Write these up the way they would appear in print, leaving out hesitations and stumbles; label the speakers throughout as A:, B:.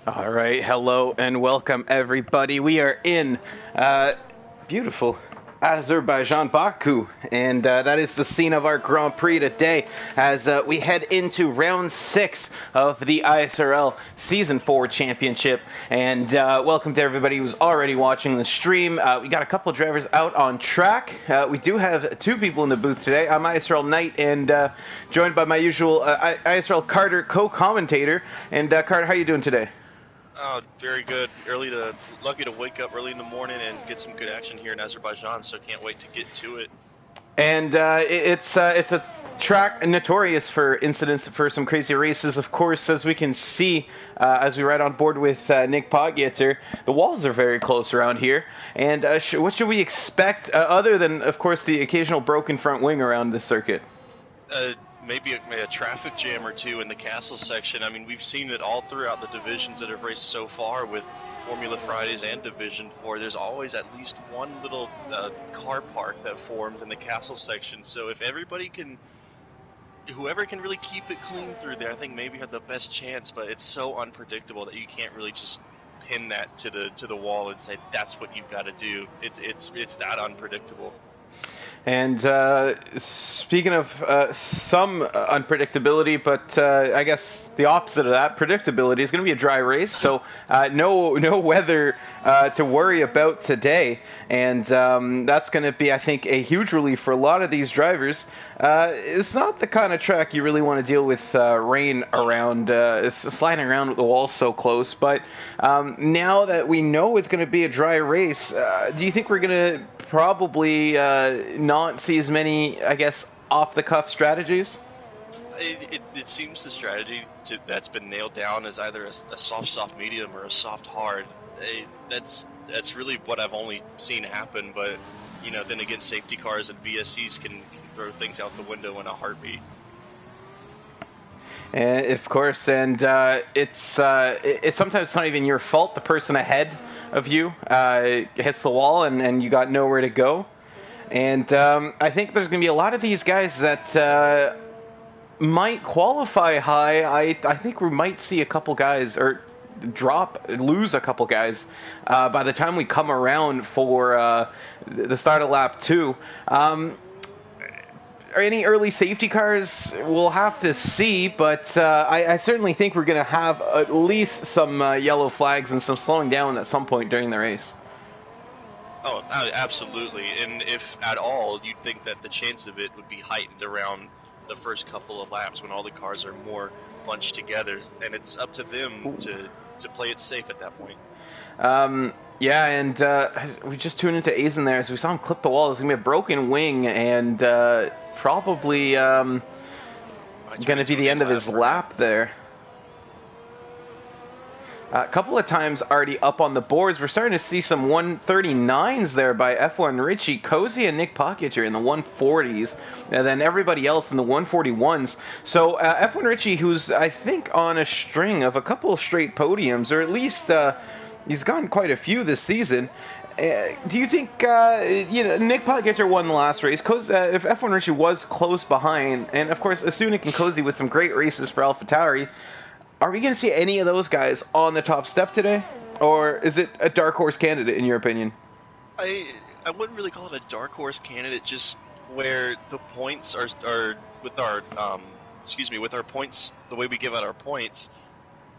A: All right, hello and welcome everybody. We are in beautiful Azerbaijan, Baku, and that is the scene of our Grand Prix today as we head into round 6 of the ISRL Season 4 Championship. And welcome to everybody who's already watching the stream. We got a couple of drivers out on track. We do have 2 people in the booth today. I'm ISRL Knight and joined by my usual ISRL Carter co-commentator. And Carter, how are you doing today?
B: Oh, very good. Lucky to wake up early in the morning and get some good action here in Azerbaijan, so can't wait to get to it.
A: And it's a track notorious for incidents, for some crazy races. Of course, as we can see, as we ride on board with Nick Podgetzer, the walls are very close around here. And what should we expect, other than, of course, the occasional broken front wing around this circuit?
B: Maybe a traffic jam or two in the castle section. I mean, we've seen it all throughout the divisions that have raced so far with Formula Fridays and Division 4. There's always at least one little car park that forms in the castle section. So if whoever can really keep it clean through there, I think maybe have the best chance. But it's so unpredictable that you can't really just pin that to the wall and say that's what you've got to do. It's that unpredictable.
A: And speaking of some unpredictability, but I guess the opposite of that, predictability, is going to be a dry race. So no weather to worry about today. And that's going to be, I think, a huge relief for a lot of these drivers. It's not the kind of track you really want to deal with rain around, sliding around with the walls so close. But now that we know it's going to be a dry race, do you think we're going to probably not see as many, I guess, off-the-cuff strategies?
B: It seems the strategy that's been nailed down is either a soft medium or a soft hard. That's really what I've only seen happen, but then again, safety cars and VSCs can throw things out the window in a heartbeat.
A: Of course, and it's sometimes not even your fault. The person ahead of you hits the wall and you got nowhere to go. And I think there's going to be a lot of these guys that might qualify high. I think we might see a couple guys, or lose a couple guys by the time we come around for the start of lap 2. Any early safety cars, we'll have to see, but I certainly think we're going to have at least some yellow flags and some slowing down at some point during the race.
B: Oh, absolutely. And if at all, you'd think that the chance of it would be heightened around the first couple of laps when all the cars are more bunched together, and it's up to them to play it safe at that point.
A: Yeah, and we just tuned into Azen there as we saw him clip the wall. There's going to be a broken wing, and probably going to be the end of his lap there. A couple of times already up on the boards. We're starting to see some 139s there by F1 Richie, Cozy, and Nick Podgetzer in the 140s, and then everybody else in the 141s. So F1 Richie, who's I think on a string of a couple of straight podiums, or at least he's gotten quite a few this season. Do you think, Nick Podgetzer won the last race? If F1 Richie was close behind, and of course Asunik and Cozy with some great races for AlphaTauri, are we going to see any of those guys on the top step today? Or is it a dark horse candidate in your opinion?
B: I wouldn't really call it a dark horse candidate, just where the points are with our with our points, the way we give out our points,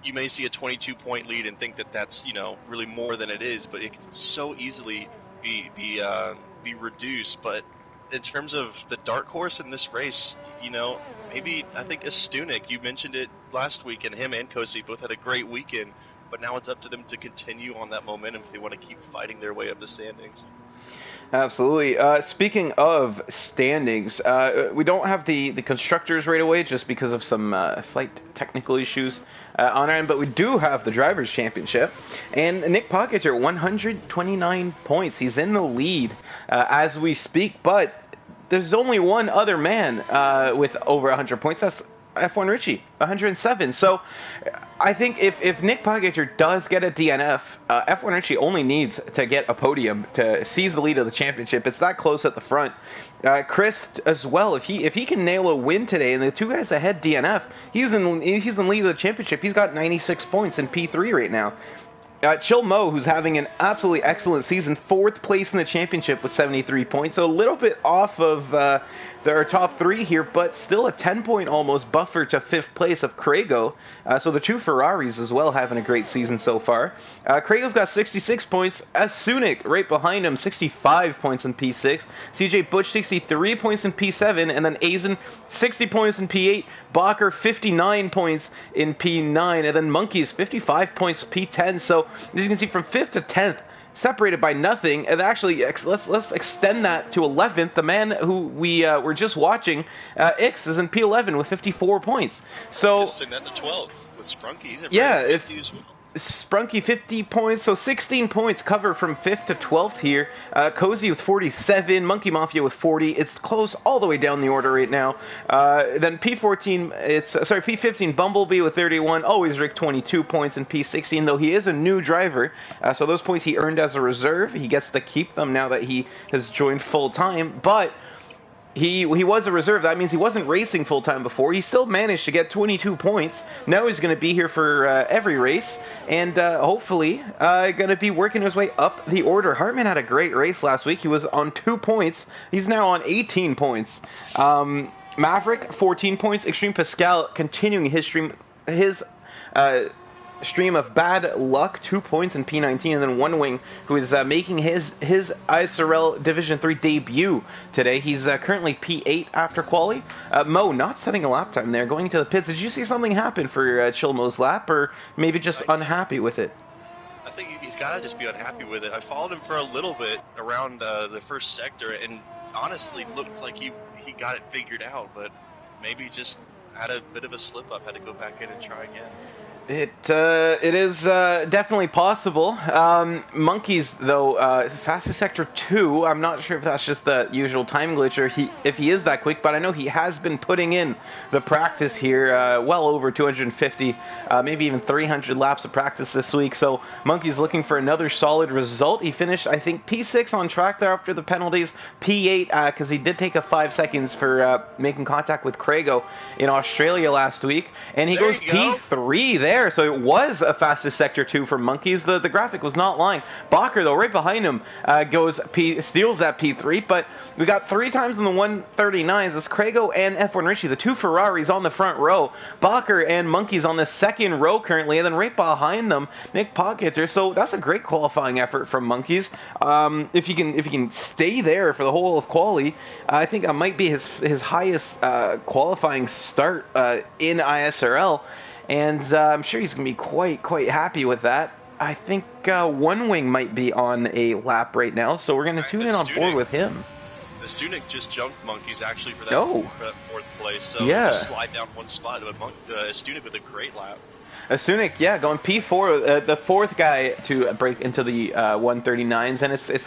B: you may see a 22-point lead and think that that's really more than it is, but it can so easily be reduced. But in terms of the dark horse in this race, maybe I think Astunik, you mentioned it last week, and him and Kosi both had a great weekend, but now it's up to them to continue on that momentum if they want to keep fighting their way up the standings.
A: Absolutely. Speaking of standings, we don't have the constructors right away just because of some slight technical issues on our end, but we do have the Drivers' Championship. And Nick Podgetzer, 129 points. He's in the lead as we speak, but there's only one other man with over 100 points. That's F1 Richie, 107. So I think if Nick Pogacar does get a DNF, F1 Richie only needs to get a podium to seize the lead of the championship. It's that close at the front. Chris as well. If he can nail a win today, and the two guys ahead DNF, he's in lead of the championship. He's got 96 points in P3 right now. Chill Mo, who's having an absolutely excellent season, 4th place in the championship with 73 points, so a little bit off of our top 3 here, but still a 10-point almost buffer to 5th place of Craigo. So the two Ferraris as well having a great season so far. Craigo's got 66 points. Sunik right behind him, 65 points in P6. CJ Butch, 63 points in P7, and then Azen, 60 points in P8. Bacher, 59 points in P9, and then Monkeys, 55 points P10. So as you can see, from 5th to 10th, separated by nothing. And actually, let's extend that to 11th. The man who we were just watching, Ix, is in P11 with 54 points. So
B: just extend that to 12th with Sprunky. He's at
A: yeah,
B: Sprunky
A: 50 points, so 16 points cover from 5th to 12th here. Cozy with 47, Monkey Mafia with 40. It's close all the way down the order right now. Then P14, P15, Bumblebee with 31. Always Rick, 22 points in P16, though he is a new driver. So those points he earned as a reserve. He gets to keep them now that he has joined full time. But he was a reserve. That means he wasn't racing full-time before. He still managed to get 22 points. Now he's going to be here for every race, and hopefully going to be working his way up the order. Hartman had a great race last week. He was on 2 points. He's now on 18 points. Maverick, 14 points. Extreme Pascal continuing his stream of bad luck, 2 points in P19, and then One Wing, who is making his ISRL Division 3 debut today. He's currently P8 after quali. Mo not setting a lap time there, going to the pits. Did you see something happen for Chill Mo's lap, or maybe just unhappy with it?
B: I think he's got to just be unhappy with it. I followed him for a little bit around the first sector, and honestly looked like he got it figured out, but maybe just had a bit of a slip-up, had to go back in and try again.
A: It is definitely possible. Monkeys, though, fastest sector 2. I'm not sure if that's just the usual time glitch or if he is that quick, but I know he has been putting in the practice here, well over 250, maybe even 300 laps of practice this week. So Monkeys looking for another solid result. He finished, I think, P6 on track there after the penalties, P8 because he did take a 5 seconds for making contact with Craigo in Australia last week, and he goes P3 there. So it was a fastest sector 2 for Monkeys. The graphic was not lying. Bacher, though, right behind him, steals that P3, but we got 3 times in the 139s. It's Craigo and F1 Richie, the 2 Ferraris on the front row. Bacher and Monkeys on the second row currently, and then right behind them, Nick Pogacar. So that's a great qualifying effort from Monkeys. If he can stay there for the whole of quali, I think that might be his highest qualifying start in ISRL. And I'm sure he's going to be quite happy with that. I think One Wing might be on a lap right now, so we're going to tune in on board with him.
B: The Stunik just jumped Monkeys actually for that, for that 4th place, so
A: yeah,
B: just slide down one spot. But Stunik with a great lap.
A: Sunik, yeah, going P4, the 4th guy to break into the 139s, and it's a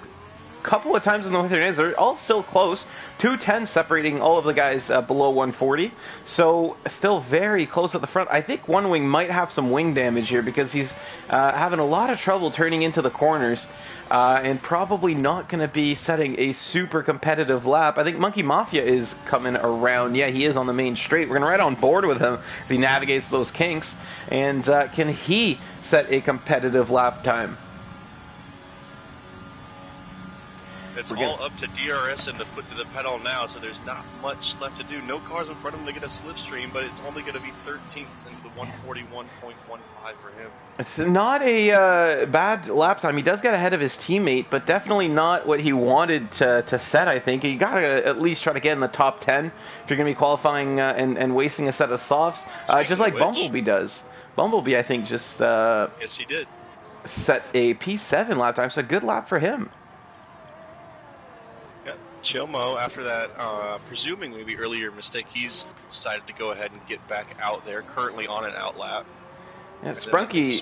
A: couple of times in the 139s. They're all still close. 210 separating all of the guys below 140. So still very close at the front. I think One Wing might have some wing damage here because he's having a lot of trouble turning into the corners. And probably not going to be setting a super competitive lap. I think Monkey Mafia is coming around. Yeah, he is on the main straight. We're going to ride on board with him as he navigates those kinks. And can he set a competitive lap time?
B: It's all up to DRS and the foot to the pedal now, so there's not much left to do. No cars in front of him to get a slipstream, but it's only going to be 13th into the 141.15 for him. It's
A: not a bad lap time. He does get ahead of his teammate, but definitely not what he wanted to set, I think. You got to at least try to get in the top 10 if you're going to be qualifying and wasting a set of softs, just like Bumblebee does. Bumblebee, I think, just
B: yes, he did.
A: Set a P7 lap time, so a good lap for him.
B: Chilmo, after that, presuming maybe earlier mistake, he's decided to go ahead and get back out there, currently on an out lap.
A: Yeah, Sprunky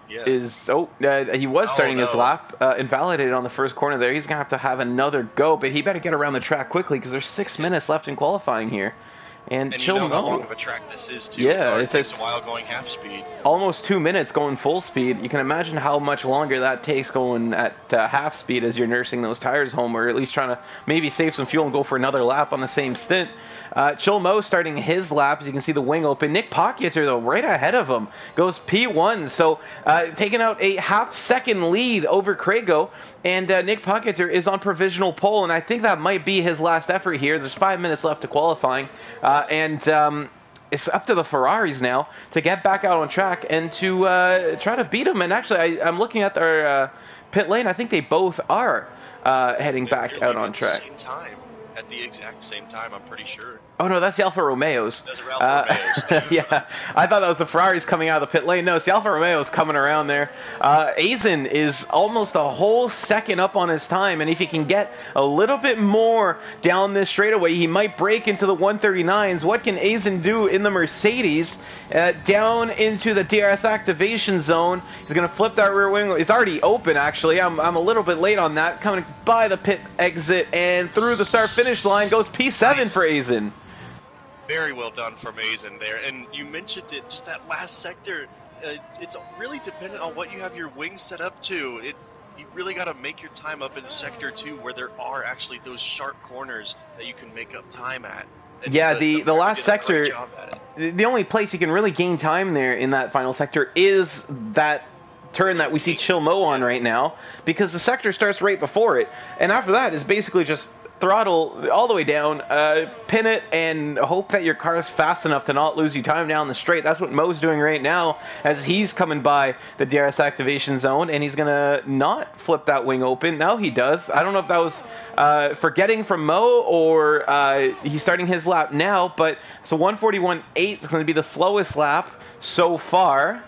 A: yeah. is, he was starting his lap, invalidated on the first corner there. He's going to have another go, but he better get around the track quickly because there's 6 minutes left in qualifying here. And
B: you
A: Chill
B: know how long
A: Mo,
B: of a track this is, too.
A: yeah,
B: It takes a while going half speed.
A: Almost 2 minutes going full speed. You can imagine how much longer that takes going at half speed as you're nursing those tires home, or at least trying to maybe save some fuel and go for another lap on the same stint. Chill Mo starting his lap, as you can see the wing open. Nick Pockieter, though, right ahead of him, goes P1, so taking out a half-second lead over Craigo, and Nick Pockieter is on provisional pole, and I think that might be his last effort here. There's 5 minutes left to qualifying, it's up to the Ferraris now to get back out on track and to try to beat them. And actually, I'm looking at their pit lane. I think they both are heading back out on track.
B: Same time. At the exact same time, I'm pretty sure.
A: Oh no, that's the Alfa Romeos.
B: Those are Alfa Romeos.
A: Yeah, I thought that was the Ferraris coming out of the pit lane. No, it's the Alfa Romeos coming around there. Azen is almost a whole second up on his time, and if he can get a little bit more down this straightaway, he might break into the 139s. What can Azen do in the Mercedes? Down into the DRS activation zone. He's going to flip that rear wing. It's already open, actually. I'm a little bit late on that. Coming by the pit exit and through the start-finish line goes P7 nice. For Azen.
B: Very well done from Azen there. And you mentioned it, just that last sector. It's really dependent on what you have your wings set up to. You really got to make your time up in Sector 2 where there are actually those sharp corners that you can make up time at. And
A: yeah, the last sector, the only place you can really gain time there in that final sector is that turn that we see Chill Mo on right now, because the sector starts right before it. And after that is basically just throttle all the way down, pin it, and hope that your car is fast enough to not lose you time down the straight. That's what Mo's doing right now as he's coming by the DRS activation zone, and he's going to not flip that wing open. Now he does. I don't know if that was forgetting from Mo or he's starting his lap now, but so 141.8 is going to be the slowest lap so far.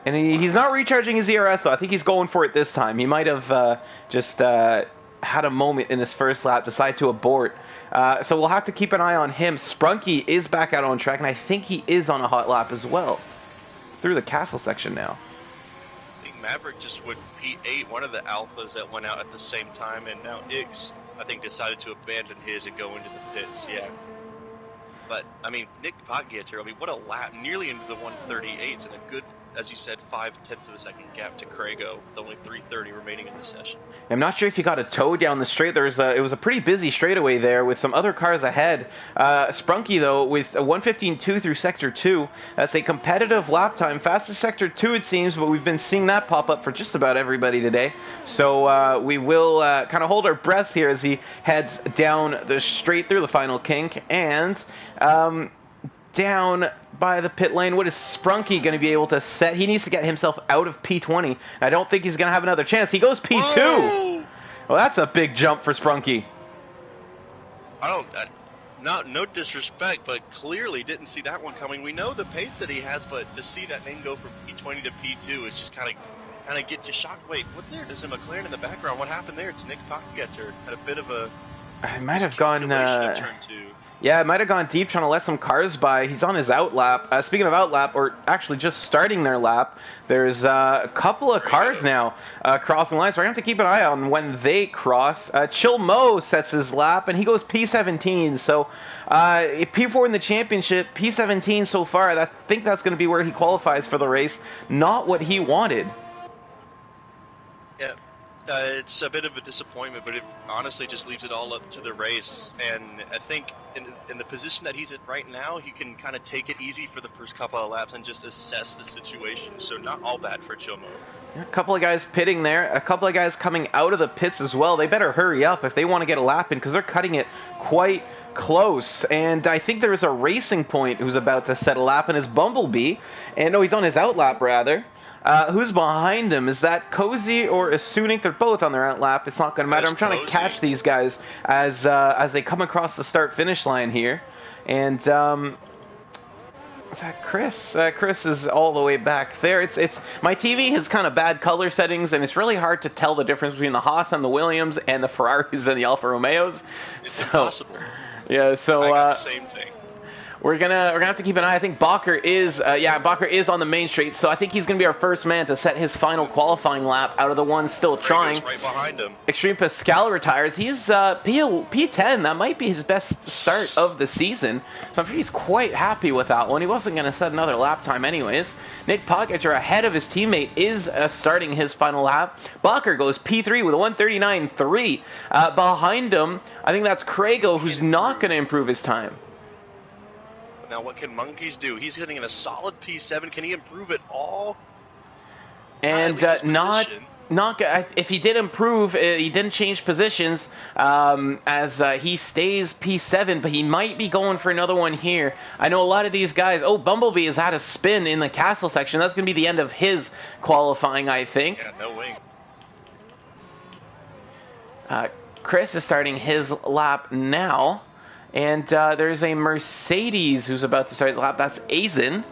A: And he's not recharging his ERS, though. I think he's going for it this time. He might have just had a moment in his first lap, decide to abort. So we'll have to keep an eye on him. Sprunky is back out on track, and I think he is on a hot lap as well. Through the castle section now.
B: I think Maverick just went P8, one of the alphas that went out at the same time, and now Ix, I think, decided to abandon his and go into the pits, yeah. But, I mean, Nick Pockieter, what a lap, nearly into the 138s, and a good, as you said, 0.5 of a second gap to Craigo, with only 3:30 remaining in the session.
A: I'm not sure if you got a tow down the straight. It was a pretty busy straightaway there with some other cars ahead. Sprunky, though, with a 1:15.2 through Sector 2. That's a competitive lap time. Fastest Sector 2, it seems, but we've been seeing that pop up for just about everybody today. So we will kind of hold our breaths here as he heads down the straight through the final kink. And down by the pit lane, what is Sprunky going to be able to set? He needs to get himself out of P20. I don't think he's going to have another chance. He goes P2. Whoa! Well, that's a big jump for Sprunky.
B: No disrespect, but clearly didn't see that one coming. We know the pace that he has, but to see that name go from P20 to P2 is just kind of get you shocked. Wait, what there? There's a McLaren in the background. What happened there? It's Nick Pockieter. Had a bit of a...
A: I might have gone...
B: turn 2.
A: Yeah, it might have gone deep trying to let some cars by. He's on his outlap. Speaking of outlap, or actually just starting their lap, there's a couple of cars now crossing lines. So we're going to have to keep an eye on when they cross. Chill Mo sets his lap, and he goes P17. So P4 in the championship, P17 so far. I think that's going to be where he qualifies for the race. Not what he wanted.
B: Yeah. It's a bit of a disappointment, but it honestly just leaves it all up to the race. And I think in the position that he's in right now, he can kind of take it easy for the first couple of laps and just assess the situation. So not all bad for Chill Mo.
A: A couple of guys pitting there, a couple of guys coming out of the pits as well. They better hurry up if they want to get a lap in, because they're cutting it quite close. And I think there is a Racing Point who's about to set a lap, and his Bumblebee. And no, he's on his outlap rather. Who's behind him? Is that Cozy or Asunik? They're both on their outlap. It's not going to matter. I'm trying to catch these guys as they come across the start-finish line here. And is that Chris? Chris is all the way back there. It's my TV has kind of bad color settings, and it's really hard to tell the difference between the Haas and the Williams and the Ferraris and the Alfa Romeos.
B: It's impossible.
A: Yeah, so
B: I got the same thing.
A: We're gonna have to keep an eye. I think Bacher is Bacher is on the main straight, so I think he's gonna be our first man to set his final qualifying lap out of the ones still trying.
B: Right behind him.
A: Extreme Pascal retires. He's P10. That might be his best start of the season, so I'm sure he's quite happy with that one. He wasn't gonna set another lap time anyways. Nick Pogacar, ahead of his teammate, is starting his final lap. Bacher goes P3 with a 1:39.3. Behind him, I think that's Craigo, who's not going to improve his time.
B: Now, what can Monkeys do? He's getting in a solid P7. Can he improve at all?
A: And if he did improve, he didn't change positions as he stays P7, but he might be going for another one here. I know a lot of these guys. Oh, Bumblebee has had a spin in the castle section. That's going to be the end of his qualifying, I think.
B: Yeah, no wing.
A: Chris is starting his lap now, and there's a Mercedes who's about to start the lap. That's Azen.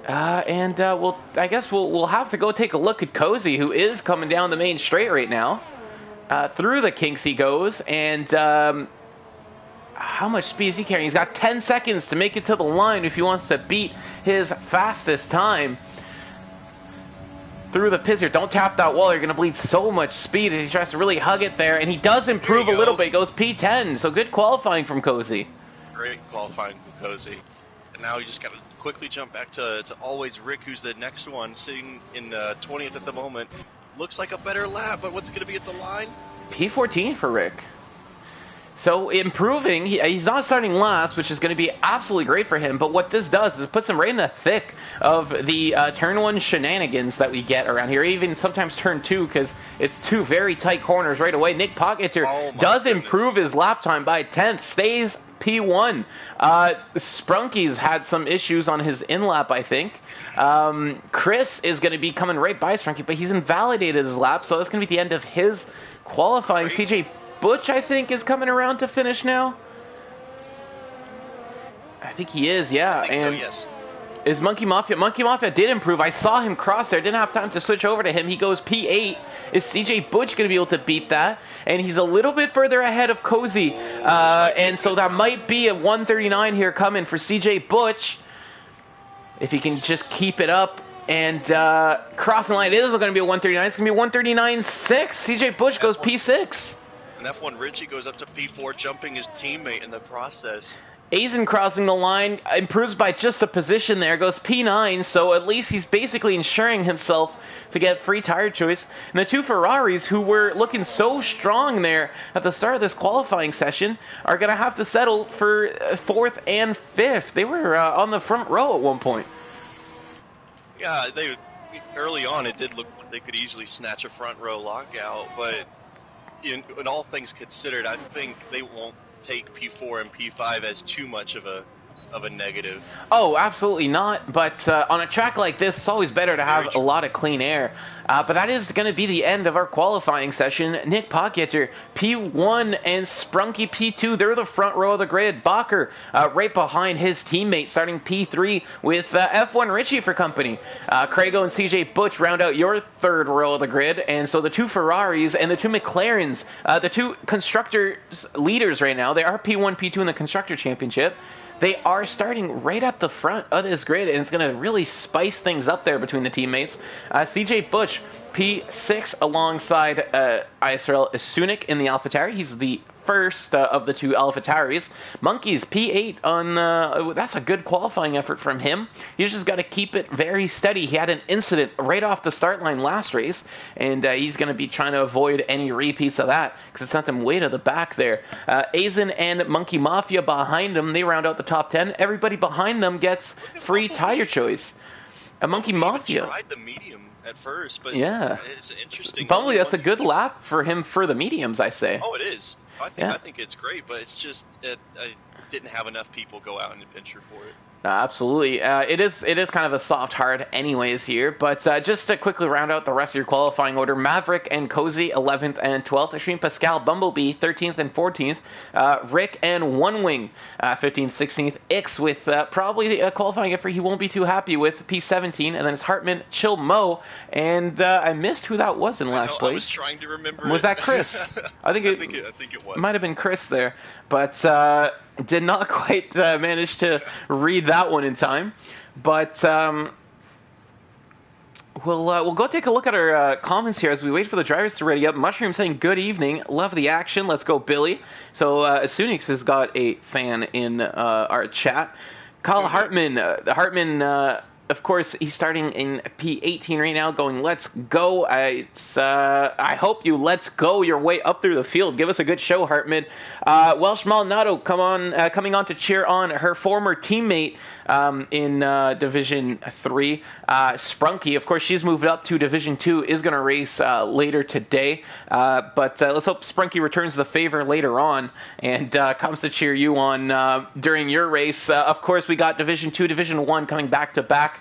A: I guess we'll have to go take a look at Cozy, who is coming down the main straight right now. Through the kinks he goes, and how much speed is he carrying? He's got 10 seconds to make it to the line if he wants to beat his fastest time. Through the pits here. Don't tap that wall. You're going to bleed so much speed as he tries to really hug it there, and he does improve a little bit. He goes P10, so good qualifying from Cozy.
B: Great qualifying from Cozy. And now you just got to quickly jump back to always Rick, who's the next one, sitting in 20th at the moment. Looks like a better lap, but what's going to be at the line?
A: P14 for Rick. So improving, he's not starting last, which is going to be absolutely great for him, but what this does is puts him right in the thick of the turn 1 shenanigans that we get around here, even sometimes turn 2, because it's two very tight corners right away. Nick Pogacar does improve his lap time by 10th, stays P1. Sprunky's had some issues on his in-lap, I think. Chris is going to be coming right by Sprunky, but he's invalidated his lap, so that's going to be the end of his qualifying. CJ Butch, I think, is coming around to finish now. I think he is, yeah.
B: I think so, yes.
A: Is Monkey Mafia? Monkey Mafia did improve. I saw him cross there. Didn't have time to switch over to him. He goes P8. Is CJ Butch going to be able to beat that? And he's a little bit further ahead of Cozy. And so that might be a 1:39 here coming for CJ Butch. If he can just keep it up and crossing the line. It is going to be a 1:39. It's going to be 1:39.6. CJ Butch goes P6.
B: And F1 Richie goes up to P4, jumping his teammate in the process.
A: Azen crossing the line, improves by just a position there, goes P9, so at least he's basically ensuring himself to get free tire choice. And the two Ferraris, who were looking so strong there at the start of this qualifying session, are going to have to settle for 4th and 5th. They were on the front row at one point.
B: Yeah, early on it did look like they could easily snatch a front row lockout, but in all things considered, I think they won't take P4 and P5 as too much of a negative.
A: Oh, absolutely not. But on a track like this, it's always better to have a lot of clean air. But that is going to be the end of our qualifying session. Nick Pogacar, P1, and Sprunky P2. They're the front row of the grid. Bacher right behind his teammate, starting P3 with F1 Richie for company. Craigo and CJ Butch round out your third row of the grid. And so the two Ferraris and the two McLarens, the two constructors leaders right now, they are P1, P2 in the Constructor Championship. They are starting right at the front of this grid, and it's going to really spice things up there between the teammates. CJ Butch, P6 alongside ISRL Esports in the AlphaTauri. He's the first of the two AlphaTauris. Monkeys, P8 on that's a good qualifying effort from him. He's just got to keep it very steady. He had an incident right off the start line last race, and he's going to be trying to avoid any repeats of that because it sent him way to the back there. Azen and Monkey Mafia behind him, they round out the top 10. Everybody behind them gets free tire choice. Monkey Mafia
B: tried the medium at first, but
A: yeah,
B: it's interesting.
A: Bumblebee, that's a good lap for him for the mediums, I say.
B: Oh, it is. I think it's great, but it's just I didn't have enough people go out and venture for it.
A: Absolutely. It is kind of a soft hard anyways here, but just to quickly round out the rest of your qualifying order, Maverick and Cozy 11th and 12th, Extreme Pascal Bumblebee 13th and 14th, Rick and One Wing 15th, 16th, Ix with probably a qualifying effort he won't be too happy with, P17, and then it's Hartman, Chill Mo, and I missed who that was in last place.
B: I was trying to remember.
A: Was that Chris? I think it was. Might have been Chris there, but Did not quite manage to read that one in time, but we'll go take a look at our comments here as we wait for the drivers to ready up. Mushroom saying good evening, love the action, let's go Billy. So Asunix has got a fan in our chat. Kyle Hartman, of course, he's starting in P18 right now, going, let's go. I hope you let's go your way up through the field. Give us a good show, Hartman. Welsh Maldonado coming on to cheer on her former teammate in Division 3. Sprunky, of course, she's moved up to Division 2, is going to race later today. But let's hope Sprunky returns the favor later on and comes to cheer you on during your race. Of course, we got Division 2, Division 1 coming back to back.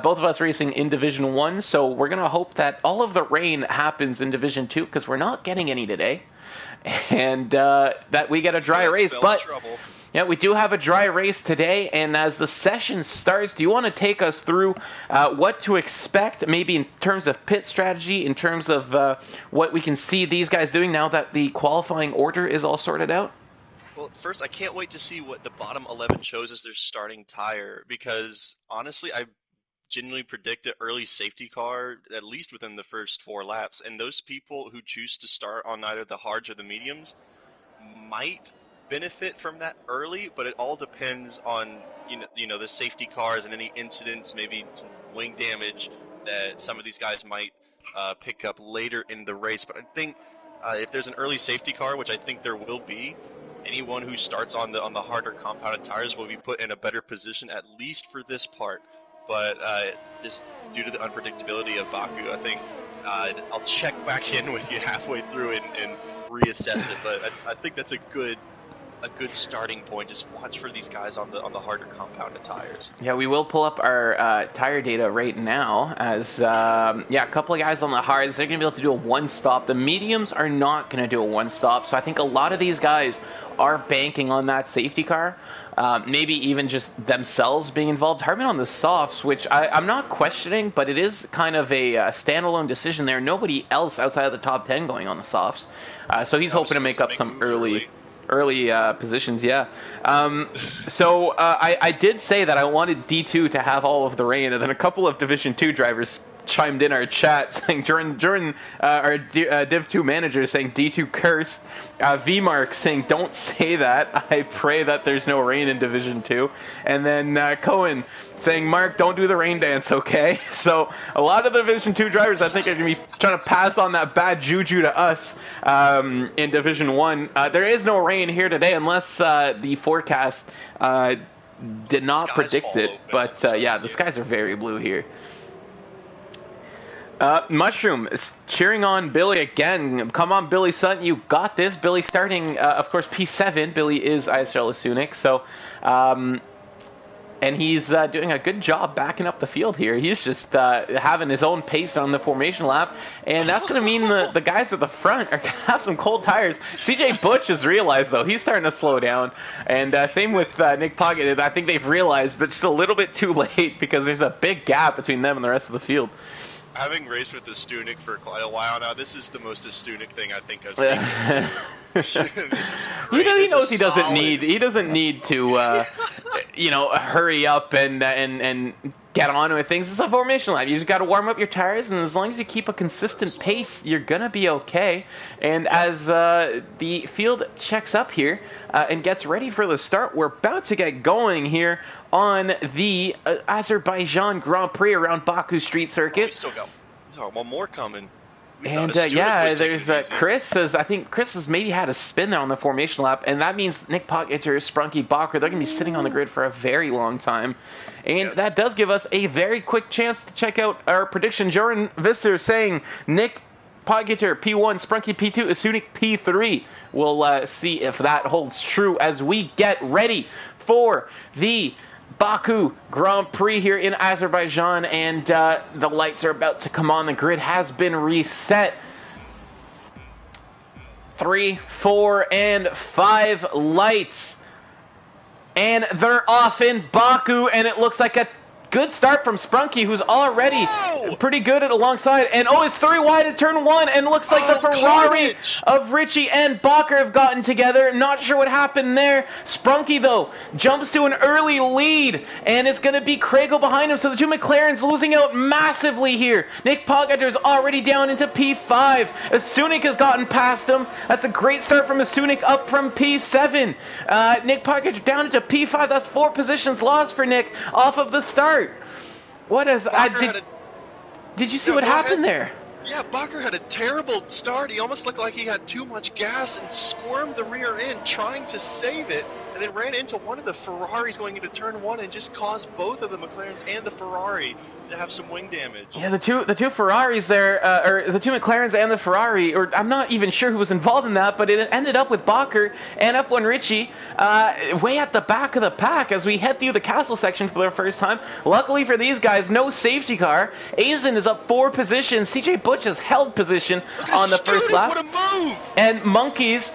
A: Both of us racing in Division 1, so we're going to hope that all of the rain happens in Division 2 because we're not getting any today. And that we get a dry race. But
B: trouble.
A: Yeah, we do have a dry race today, and as the session starts, do you want to take us through what to expect, maybe in terms of pit strategy, in terms of what we can see these guys doing now that the qualifying order is all sorted out?
B: Well, first, I can't wait to see what the bottom 11 shows as their starting tire, because honestly, I genuinely predict an early safety car, at least within the first 4 laps, and those people who choose to start on either the hards or the mediums might benefit from that early, but it all depends on you know the safety cars and any incidents, maybe some wing damage that some of these guys might pick up later in the race. But I think if there's an early safety car, which I think there will be, anyone who starts on the harder compounded tires will be put in a better position, at least for this part. But just due to the unpredictability of Baku, I think I'll check back in with you halfway through and reassess it. But I think that's a good starting point. Just watch for these guys on the harder compounded tires.
A: Yeah, we will pull up our tire data right now as a couple of guys on the hards, they're going to be able to do a one stop. The mediums are not going to do a one stop, so I think a lot of these guys are banking on that safety car, maybe even just themselves being involved. Hartman on the softs, which I'm not questioning, but it is kind of a standalone decision there. Nobody else outside of the top 10 going on the softs, so he's hoping to make up some early positions. So I did say that I wanted D2 to have all of the rain, and then a couple of Division 2 drivers chimed in our chat saying during our Div 2 manager saying D2 cursed. V-Mark saying don't say that, I pray that there's no rain in Division 2. And then Cohen saying, Mark, don't do the rain dance, okay? So a lot of the Division 2 drivers, I think, are going to be trying to pass on that bad juju to us in Division 1. There is no rain here today unless the forecast did not predict it. But the skies are very blue here. Mushroom is cheering on Billy again. Come on, Billy, son, you got this. Billy starting, of course, P7. Billy is ISRL Esports, so and he's doing a good job backing up the field here. He's just having his own pace on the formation lap, and that's going to mean the guys at the front are going to have some cold tires. CJ Butch has realized, though, he's starting to slow down, and same with Nick Pocket. I think they've realized, but just a little bit too late because there's a big gap between them and the rest of the field.
B: Having raced with the Stunik for quite a while now, this is the most Stunik thing I think I've seen.
A: He knows he doesn't need to hurry up and get on with things. It's a formation lap. You just got to warm up your tires, and as long as you keep a consistent pace, you're gonna be okay. And as the field checks up here and gets ready for the start, we're about to get going here on the Azerbaijan Grand Prix around Baku Street Circuit.
B: We still got one more coming.
A: And there's Chris says, I think Chris has maybe had a spin there on the formation lap, and that means Nick Pocketzer, Sprunky, Bacher, they're going to be sitting on the grid for a very long time. And that does give us a very quick chance to check out our prediction. Joran Visser saying Nick Pocketzer P1, Sprunky P2, Asunik P3. We'll see if that holds true as we get ready for the Baku Grand Prix here in Azerbaijan, and the lights are about to come on. The grid has been reset. 3, 4, and 5 lights, and they're off in Baku, and it looks like a good start from Sprunky, who's already pretty good at alongside. And it's 3 wide at turn 1, and looks like the Ferrari of Richie and Bacher have gotten together. Not sure what happened there. Sprunky, though, jumps to an early lead, and it's going to be Craigo behind him. So the two McLarens losing out massively here. Nick Pogacar's already down into P5. Asunik has gotten past him. That's a great start from Asunik, up from P7. Nick Pogacar down into P5. That's 4 positions lost for Nick off of the start. What is... did you see what happened there?
B: Yeah, Bacher had a terrible start. He almost looked like he had too much gas and squirmed the rear end trying to save it, and then ran into one of the Ferraris going into turn 1 and just caused both of the McLarens and the Ferrari to have some wing damage.
A: Yeah, the two Ferraris there, or the two McLarens and the Ferrari, or I'm not even sure who was involved in that, but it ended up with Bacher and F1 Richie way at the back of the pack as we head through the castle section for the first time. Luckily for these guys, no safety car. Azen is up 4 positions. CJ Butch has held position on the first lap.
B: What a move!
A: And Monkeys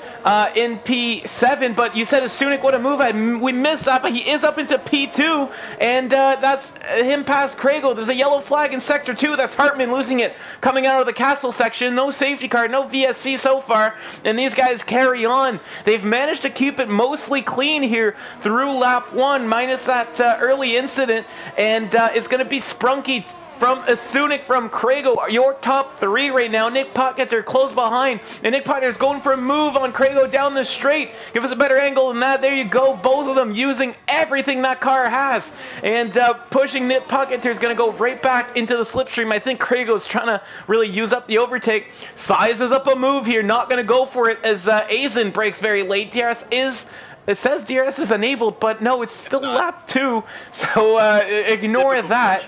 A: in P7, but you said Asunik, what a move. We missed that, but he is up into P2, and that's him past Craigo. There's a yellow flag in Sector 2. That's Hartman losing it coming out of the castle section. No safety car, no VSC so far, and these guys carry on. They've managed to keep it mostly clean here through lap 1, minus that early incident, and it's going to be Sprunky from Asunik, from Craigo, your top 3 right now. Nick Pogacar close behind, and Nick Pogacar's going for a move on Craigo down the straight. Give us a better angle than that. There you go. Both of them using everything that car has, and pushing Nick Pogacar's going to go right back into the slipstream. I think Craigo's trying to really use up the overtake. Sizes up a move here, not going to go for it as Azen breaks very late. DRS is... It says DRS is enabled, but no, it's still lap 2, so ignore that.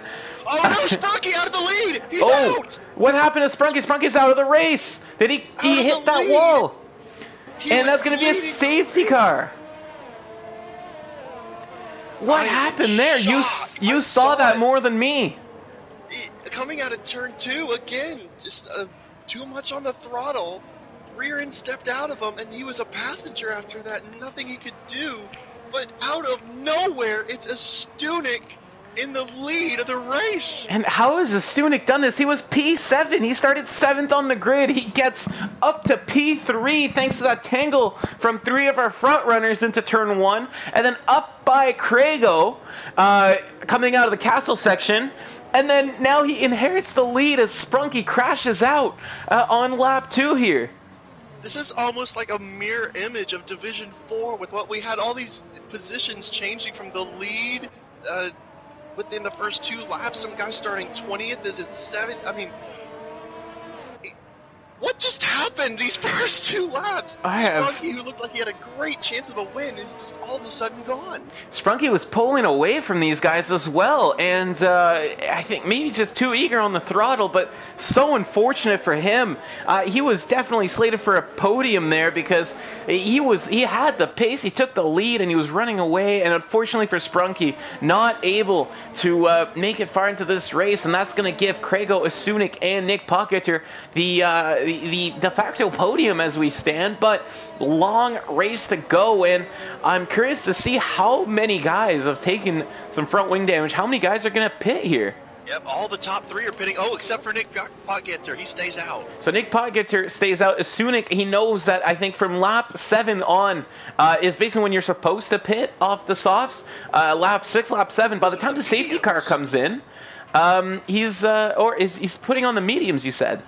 B: Oh no, Sprunky out of the lead! He's out!
A: What happened to Sprunky? Sprunky's out of the race! Did he hit that wall? And that's going to be a safety car. What happened there? You saw that more than me.
B: Coming out of turn 2, again, just too much on the throttle. Rear end stepped out of him, and he was a passenger after that. Nothing he could do. But out of nowhere, it's Asunik in the lead of the race.
A: And how has Asunik done this? He was P7. He started 7th on the grid. He gets up to P3 thanks to that tangle from 3 of our front runners into turn 1. And then up by Craigo coming out of the castle section. And then now he inherits the lead as Sprunky crashes out on lap 2 here.
B: This is almost like a mirror image of Division 4 with what we had, all these positions changing from the lead within the first 2 laps. Some guy starting 20th is at 7th. I mean, what just happened these first 2 laps? Sprunky, who looked like he had a great chance of a win, is just all of a sudden gone.
A: Sprunky was pulling away from these guys as well, and I think maybe just too eager on the throttle, but so unfortunate for him. He was definitely slated for a podium there because he had the pace, he took the lead, and he was running away, and unfortunately for Sprunky, not able to make it far into this race, and that's going to give Craigo, Asunik, and Nick Pogacar the de facto podium as we stand, but long race to go, and I'm curious to see how many guys have taken some front wing damage. How many guys are going to pit here?
B: Yep, all the top 3 are pitting. Oh, except for Nick Pogacar. He stays out.
A: So Nick Pogacar stays out. Asunik, he knows that, I think, from lap 7 on is basically when you're supposed to pit off the softs. Lap 6, lap 7. By the time the safety car comes in, he's putting on the mediums, you said.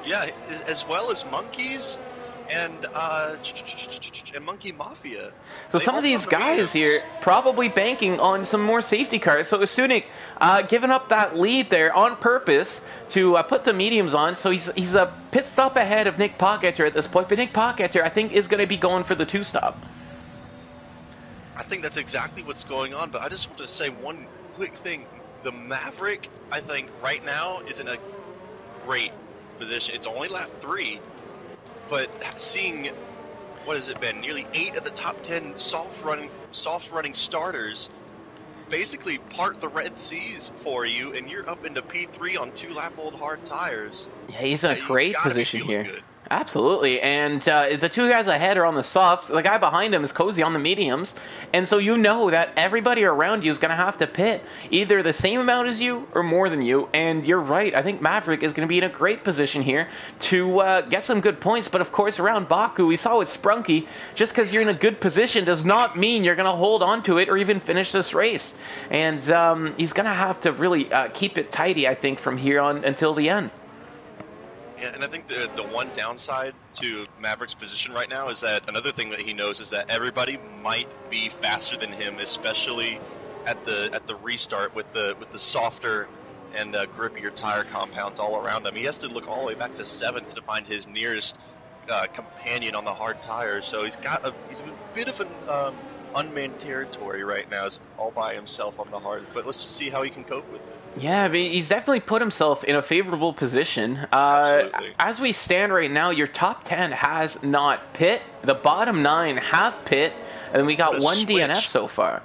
B: Yeah, as well as Monkeys and Monkey Mafia.
A: So some of these guys here probably banking on some more safety cars. So Asunik giving up that lead there on purpose to put the mediums on. So he's a pit stop ahead of Nick Pogacar at this point. But Nick Pogacar, I think, is going to be going for the 2-stop.
B: I think that's exactly what's going on. But I just want to say one quick thing. The Maverick, I think, right now is in a great position. It's only lap 3, but seeing, what has it been, nearly 8 of the top 10 soft running starters basically part the Red Seas for you, and you're up into P3 on 2-lap-old hard tires.
A: Yeah, he's in a great position here. Good. Absolutely, and the two guys ahead are on the softs. The guy behind him is Cozy on the mediums, and so you know that everybody around you is going to have to pit either the same amount as you or more than you. And you're right, I think Maverick is going to be in a great position here to get some good points. But of course, around Baku, we saw with Sprunky, just because you're in a good position does not mean you're going to hold on to it or even finish this race. And he's going to have to really keep it tidy, I think, from here on until the end.
B: Yeah, and I think the one downside to Maverick's position right now is that another thing that he knows is that everybody might be faster than him, especially at the restart with the softer and grippier tire compounds all around him. He has to look all the way back to 7th to find his nearest companion on the hard tires. So he's a bit of an unmanned territory right now. He's all by himself on the hard. But let's just see how he can cope with it.
A: Yeah, I mean, he's definitely put himself in a favorable position.
B: Absolutely.
A: As we stand right now, your top 10 has not pit. The bottom 9 have pit, and we got one
B: switch.
A: DNF so far.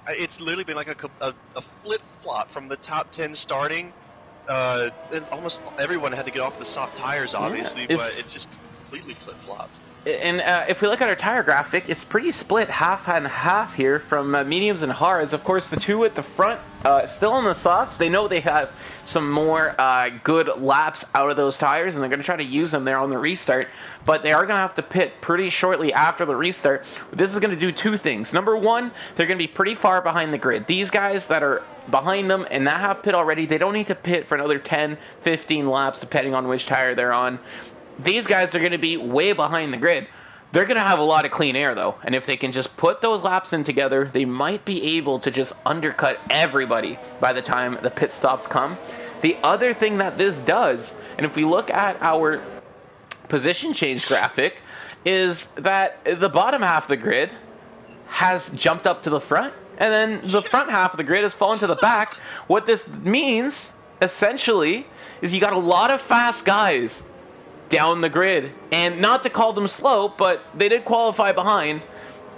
B: It's literally been like a flip-flop from the top 10 starting. And almost everyone had to get off the soft tires, obviously, but it's just completely flip-flopped.
A: And if we look at our tire graphic, it's pretty split half and half here from mediums and hards. Of course, the two at the front still on the softs. They know they have some more good laps out of those tires, and they're going to try to use them there on the restart. But they are going to have to pit pretty shortly after the restart. This is going to do two things. Number one, they're going to be pretty far behind the grid. These guys that are behind them and that have pit already, they don't need to pit for another 10, 15 laps, depending on which tire they're on. These guys are going to be way behind the grid. They're going to have a lot of clean air, though. And if they can just put those laps in together, they might be able to just undercut everybody by the time the pit stops come. The other thing that this does, and if we look at our position change graphic, is that the bottom half of the grid has jumped up to the front, and then the front half of the grid has fallen to the back. What this means, essentially, is you got a lot of fast guys down the grid, and not to call them slow, but they did qualify behind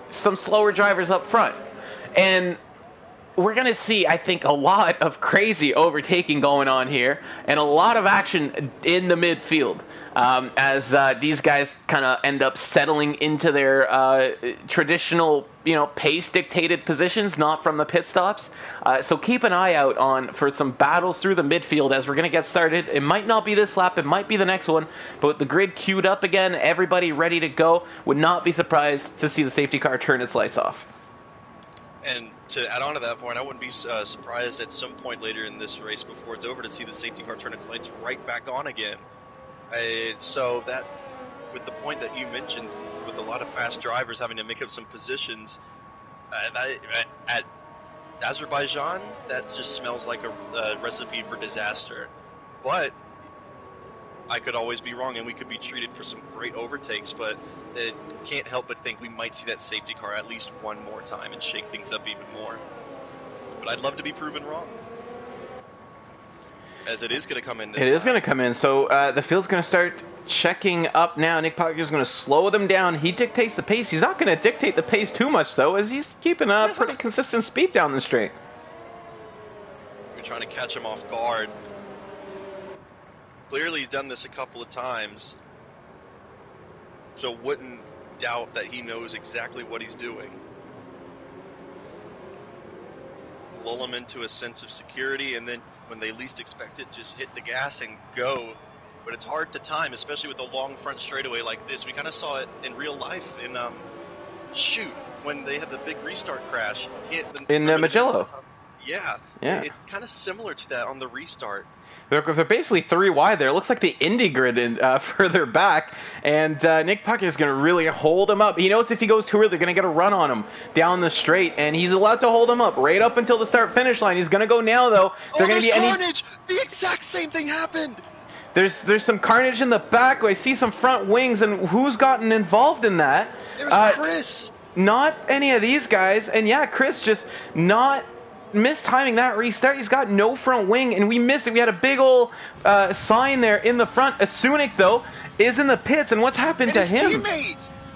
A: some slower drivers up front. And we're going to see, I think, a lot of crazy overtaking going on here, and a lot of action in the midfield as these guys kind of end up settling into their traditional, pace-dictated positions, not from the pit stops. So keep an eye out for some battles through the midfield as we're going to get started. It might not be this lap, it might be the next one, but with the grid queued up again, everybody ready to go, would not be surprised to see the safety car turn its lights off.
B: And to add on to that point, I wouldn't be surprised at some point later in this race before it's over to see the safety car turn its lights right back on again. So that, with the point that you mentioned, with a lot of fast drivers having to make up some positions, at Azerbaijan, that just smells like a recipe for disaster. But I could always be wrong, and we could be treated for some great overtakes, but can't help but think we might see that safety car at least one more time and shake things up even more. But I'd love to be proven wrong, as it is going to come in this time.
A: It is going to come in, so the field's going to start checking up now. Nick Pocket is going to slow them down. He dictates the pace. He's not going to dictate the pace too much, though, as he's keeping a pretty consistent speed down the straight.
B: We're trying to catch him off guard. Clearly he's done this a couple of times, so wouldn't doubt that he knows exactly what he's doing. Lull him into a sense of security, and then when they least expect it, just hit the gas and go. But it's hard to time, especially with a long front straightaway like this. We kind of saw it in real life in when they had the big restart crash
A: in Magello.
B: Yeah, it's kind of similar to that on the restart.
A: They're basically three wide there. It looks like the Indy grid further back. And Nick Puckett is going to really hold him up. He knows if he goes too early, they're going to get a run on him down the straight. And he's allowed to hold him up right up until the start-finish line. He's going to go now, though.
B: There's carnage! The exact same thing happened!
A: There's some carnage in the back. I see some front wings. And who's gotten involved in that?
B: There's Chris!
A: Not any of these guys. And yeah, Chris just not mistiming that restart. He's got no front wing, and we missed it. We had a big old sign there in the front. Asunic, though, is in the pits, and what's happened to him?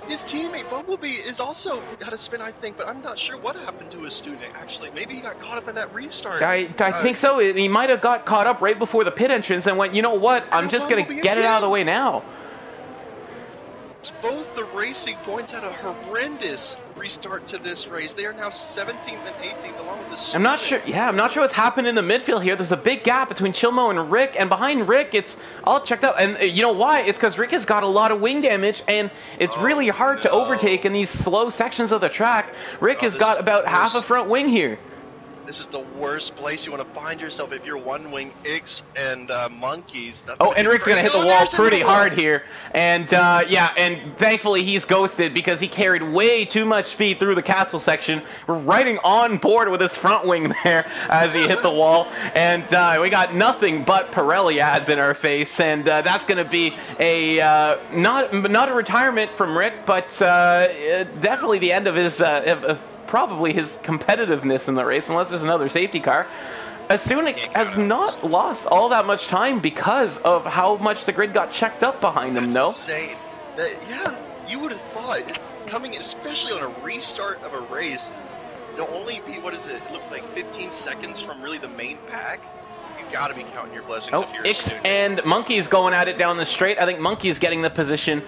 B: His teammate, Bumblebee, is also got a spin, I think, but I'm not sure what happened to his student, actually. Maybe he got caught up in that restart.
A: I think so. He might have got caught up right before the pit entrance and went, you know what, I'm just going to get it out of the way now.
B: Both the Racing Points had a horrendous restart to this race. They are now 17th and 18th along with the
A: I'm not sure. Yeah, I'm not sure what's happened in the midfield here. There's a big gap between Chilmo and Rick, and behind Rick, it's all checked out. And you know why? It's because Rick has got a lot of wing damage, and it's really hard to overtake in these slow sections of the track. Rick has got about half a front wing here.
B: This is the worst place you want to find yourself if you're one wing Ix and Monkeys.
A: Oh, and Rick's gonna hit the wall pretty hard here, and yeah, and thankfully he's ghosted because he carried way too much speed through the castle section. We're riding on board with his front wing there as he hit the wall, and we got nothing but Pirelli ads in our face, and that's gonna be a not a retirement from Rick, but definitely the end of his probably his competitiveness in the race, unless there's another safety car. Sunik has not lost all that much time because of how much the grid got checked up behind him, no?
B: Insane. Yeah, you would have thought, coming especially on a restart of a race, it'll only be, what is it, it looks like 15 seconds from really the main pack. You gotta be counting your blessings if you're
A: Ix
B: a student.
A: and Monkey's going at it down the straight. I think Monkey's getting the position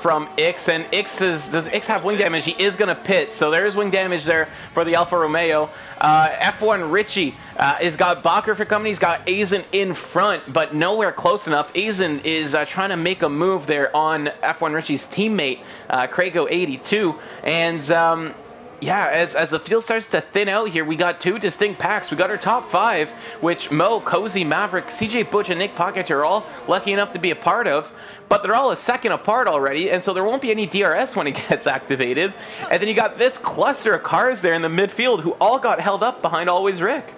A: from Ix, and does Ix have wing damage? He is going to pit, so there is wing damage there for the Alfa Romeo. F1 Richie has got Bacher for company. He's got Azen in front, but nowhere close enough. Azen is trying to make a move there on F1 Richie's teammate, Krago82, and yeah, as the field starts to thin out here, we got two distinct packs. We got our top five, which Mo, Cozy, Maverick, CJ Butch, and Nick Pocket are all lucky enough to be a part of. But they're all a second apart already, and so there won't be any DRS when it gets activated. And then you got this cluster of cars there in the midfield who all got held up behind Always Rick.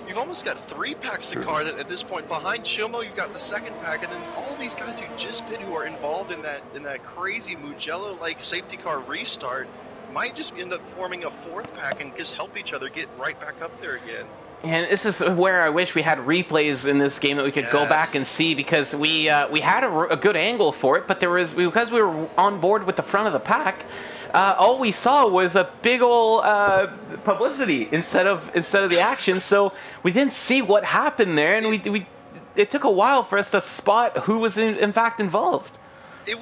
B: You've almost got three packs of cars at this point. Behind Chilmo, you've got the second pack, and then all these guys who just pit who are involved in that crazy Mugello-like safety car restart might just end up forming a fourth pack and just help each other get right back up there again.
A: And this is where I wish we had replays in this game that we could go back and see, because we had a good angle for it, but because we were on board with the front of the pack, all we saw was a big ol' publicity instead of the action. So we didn't see what happened there, and it took a while for us to spot who was in fact involved.
B: It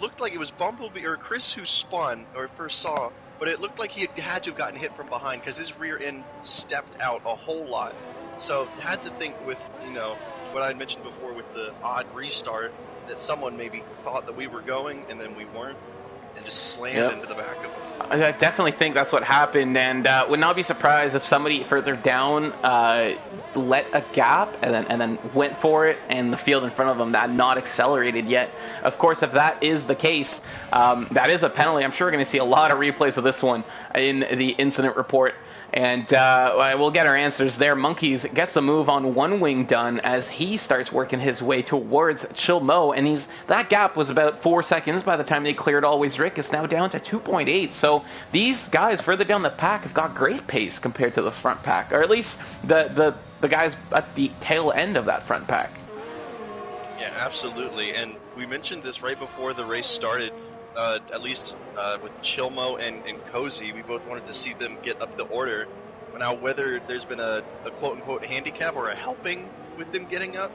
B: looked like it was Bumblebee or Chris who spun or first saw, but it looked like he had to have gotten hit from behind because his rear end stepped out a whole lot. So had to think with, what I had mentioned before with the odd restart, that someone maybe thought that we were going and then we weren't, and just slammed into the back of them.
A: I definitely think that's what happened, and would not be surprised if somebody further down let a gap and then went for it, and the field in front of them had not accelerated yet. Of course, if that is the case, that is a penalty. I'm sure we're going to see a lot of replays of this one in the incident report. And we'll get our answers there. Monkeys gets the move on one wing done as he starts working his way towards Chilmo, and that gap was about 4 seconds by the time they cleared Always Rick. It's now down to 2.8. So these guys further down the pack have got great pace compared to the front pack, or at least the guys at the tail end of that front pack.
B: Yeah, absolutely. And we mentioned this right before the race started. At least with Chilmo and Cozy, we both wanted to see them get up the order. Now, whether there's been a quote-unquote handicap or a helping with them getting up,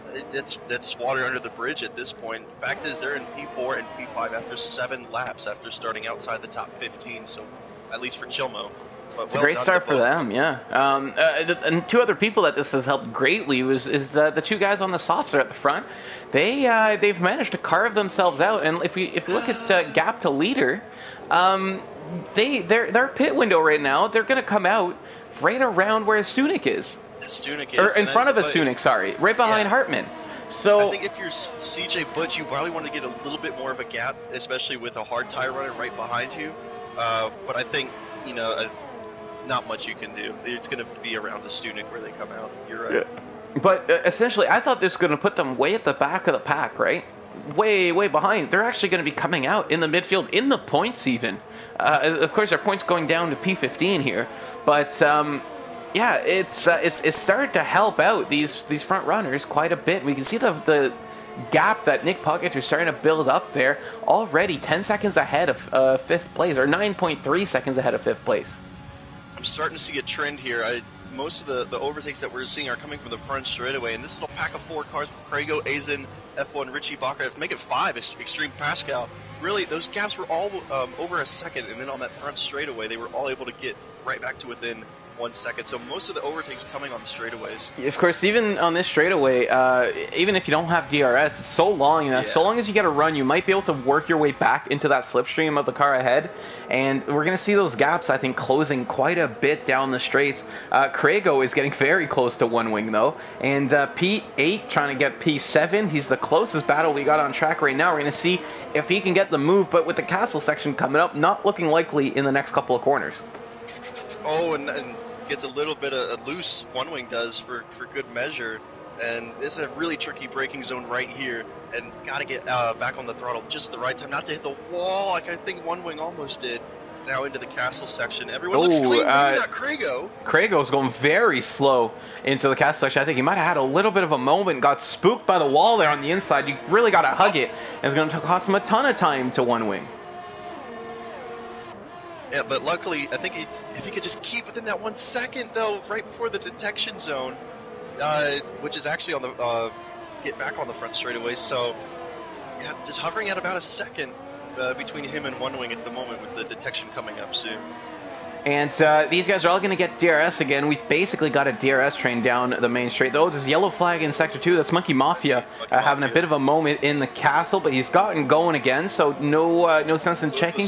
B: that's water under the bridge at this point. The fact is, they're in P4 and P5 after 7 laps after starting outside the top 15, so at least for Chilmo.
A: It's a great start for them, yeah. And two other people that this has helped greatly is the two guys on the softs are at the front. They've managed to carve themselves out, and if we look at gap to leader, their pit window right now, they're going to come out right around where Sunik is. Or in front of Sunik, sorry, right behind Hartman. So
B: I think if you're CJ Butch, you probably want to get a little bit more of a gap, especially with a hard tire runner right behind you. But I think not much you can do. It's going to be around the Stunik where they come out. You're right.
A: Yeah. But essentially, I thought this was going to put them way at the back of the pack, right? Way, way behind. They're actually going to be coming out in the midfield, in the points even. Of course, our points going down to P15 here. But, yeah, it's started to help out these front runners quite a bit. We can see the gap that Nick Puckett is starting to build up there. Already 10 seconds ahead of 5th place, or 9.3 seconds ahead of 5th place.
B: I'm starting to see a trend here. most of the overtakes that we're seeing are coming from the front straightaway, and this little pack of 4 cars, Krago, Azen, F1, Richie, Bacher, to make it 5, Extreme Pascal, really, those gaps were all over a second, and then on that front straightaway, they were all able to get right back to within 1 second. So most of the overtakes coming on the straightaways.
A: Of course, even on this straightaway, even if you don't have DRS, it's so long, so long as you get a run, you might be able to work your way back into that slipstream of the car ahead, and we're going to see those gaps, I think, closing quite a bit down the straights. Krago is getting very close to one wing, though, and P8 trying to get P7. He's the closest battle we got on track right now. We're going to see if he can get the move, but with the castle section coming up, not looking likely in the next couple of corners.
B: Oh, and gets a little bit of a loose, one wing does for good measure, and this is a really tricky braking zone right here, and got to get back on the throttle just at the right time, not to hit the wall like I think one wing almost did. Now into the castle section. Everyone looks clean, not Krago.
A: Krago's going very slow into the castle section. I think he might have had a little bit of a moment, got spooked by the wall there on the inside. You really got to hug it, and it's going to cost him a ton of time to one wing.
B: Yeah, but luckily, I think if he could just keep within that 1 second, though, right before the detection zone, which is actually on the get back on the front straightaway. So, yeah, just hovering at about a second between him and one wing at the moment, with the detection coming up soon.
A: And these guys are all going to get DRS again. We've basically got a DRS train down the main straight. Though there's a yellow flag in Sector 2. That's Monkey Mafia having a bit of a moment in the castle, but he's gotten going again, so no sense in checking.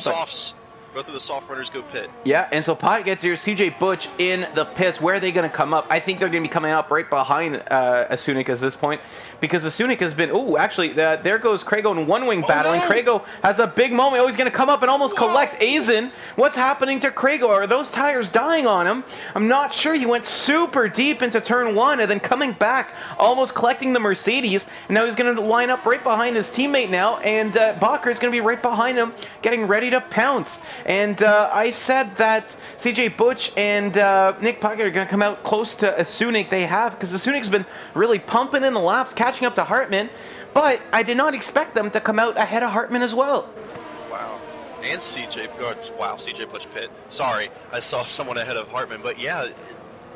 B: Both of the soft runners go pit.
A: Yeah, and so Pot gets your CJ Butch in the pits. Where are they going to come up? I think they're going to be coming up right behind Asunik at this point, because Asunik has been... Oh, actually, there goes Krago in one-wing battle, and Krago has a big moment. Oh, he's going to come up and almost collect Azen. What's happening to Krago? Are those tires dying on him? I'm not sure. He went super deep into turn 1, and then coming back, almost collecting the Mercedes, and now he's going to line up right behind his teammate now, and Bacher is going to be right behind him, getting ready to pounce. And I said that CJ Butch and Nick Pocket are going to come out close to Asunik. They have, because Asunik's been really pumping in the laps, catching up to Hartman. But I did not expect them to come out ahead of Hartman as well.
B: Wow. And CJ Butch pit. Sorry, I saw someone ahead of Hartman. But yeah,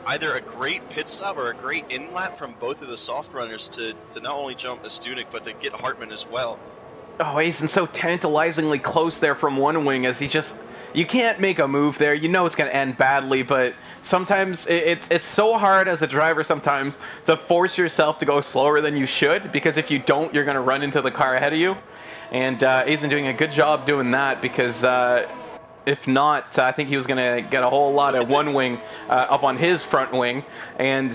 B: either a great pit stop or a great in-lap from both of the soft runners to not only jump Asunik, but to get Hartman as well.
A: Oh, Aizen's so tantalizingly close there from one wing as he just... You can't make a move there. You know it's going to end badly, but sometimes it's so hard as a driver sometimes to force yourself to go slower than you should, because if you don't, you're going to run into the car ahead of you. And Aizen doing a good job doing that, because if not, I think he was going to get a whole lot of one wing up on his front wing. And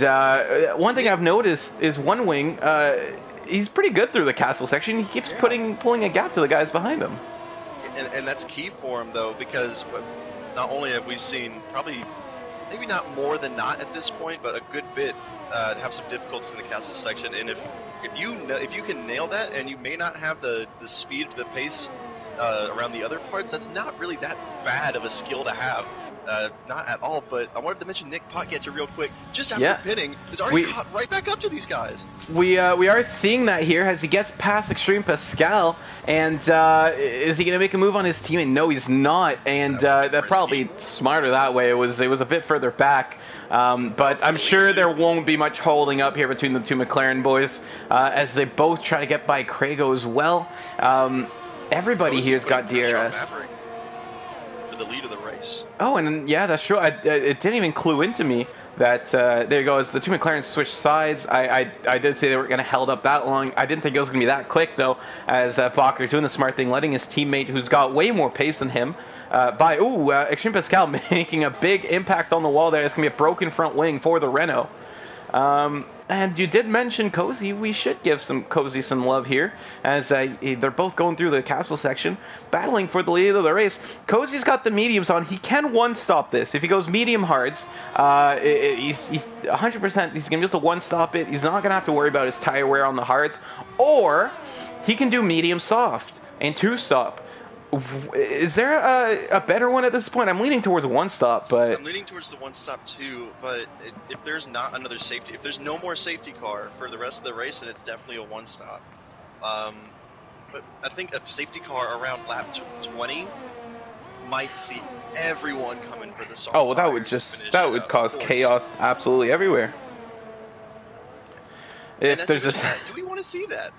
A: one thing I've noticed is one wing... he's pretty good through the castle section. He keeps pulling a gap to the guys behind him.
B: And that's key for him, though, because not only have we seen probably, maybe not more than not at this point, but a good bit have some difficulties in the castle section. And if you can nail that, and you may not have the speed, the pace around the other parts, that's not really that bad of a skill to have. Not at all, but I wanted to mention Nick Potgieter real quick. Just after pitting, is already caught right back up to these guys.
A: We are seeing that here as he gets past Extreme Pascal, and is he going to make a move on his teammate? No, he's not, and that probably smarter that way. It was a bit further back, but I'm sure there won't be much holding up here between the two McLaren boys as they both try to get by Krago as well. Everybody here's got DRS.
B: The lead of the race.
A: Oh, and yeah, that's true. It didn't even clue into me that there goes the two McLarens switched sides. I did say they weren't going to held up that long. I didn't think it was going to be that quick though, as Bacher doing the smart thing, letting his teammate, who's got way more pace than him, Extreme Pascal making a big impact on the wall there. It's going to be a broken front wing for the Renault. And you did mention Cozy. We should give Cozy some love here, as they're both going through the castle section, battling for the lead of the race. Cozy's got the mediums on. He can one-stop this. If he goes medium hards, he's 100%. He's going to be able to one-stop it. He's not going to have to worry about his tire wear on the hards. Or he can do medium soft and two-stop. Is there a better one at this point? I'm leaning towards a one-stop, but...
B: I'm leaning towards the one-stop too, but if there's not another safety, if there's no more safety car for the rest of the race, then it's definitely a one-stop. But I think a safety car around lap 20 might see everyone coming for the soft
A: Oh, well, that would cause chaos absolutely everywhere. If there's
B: do we want to see that?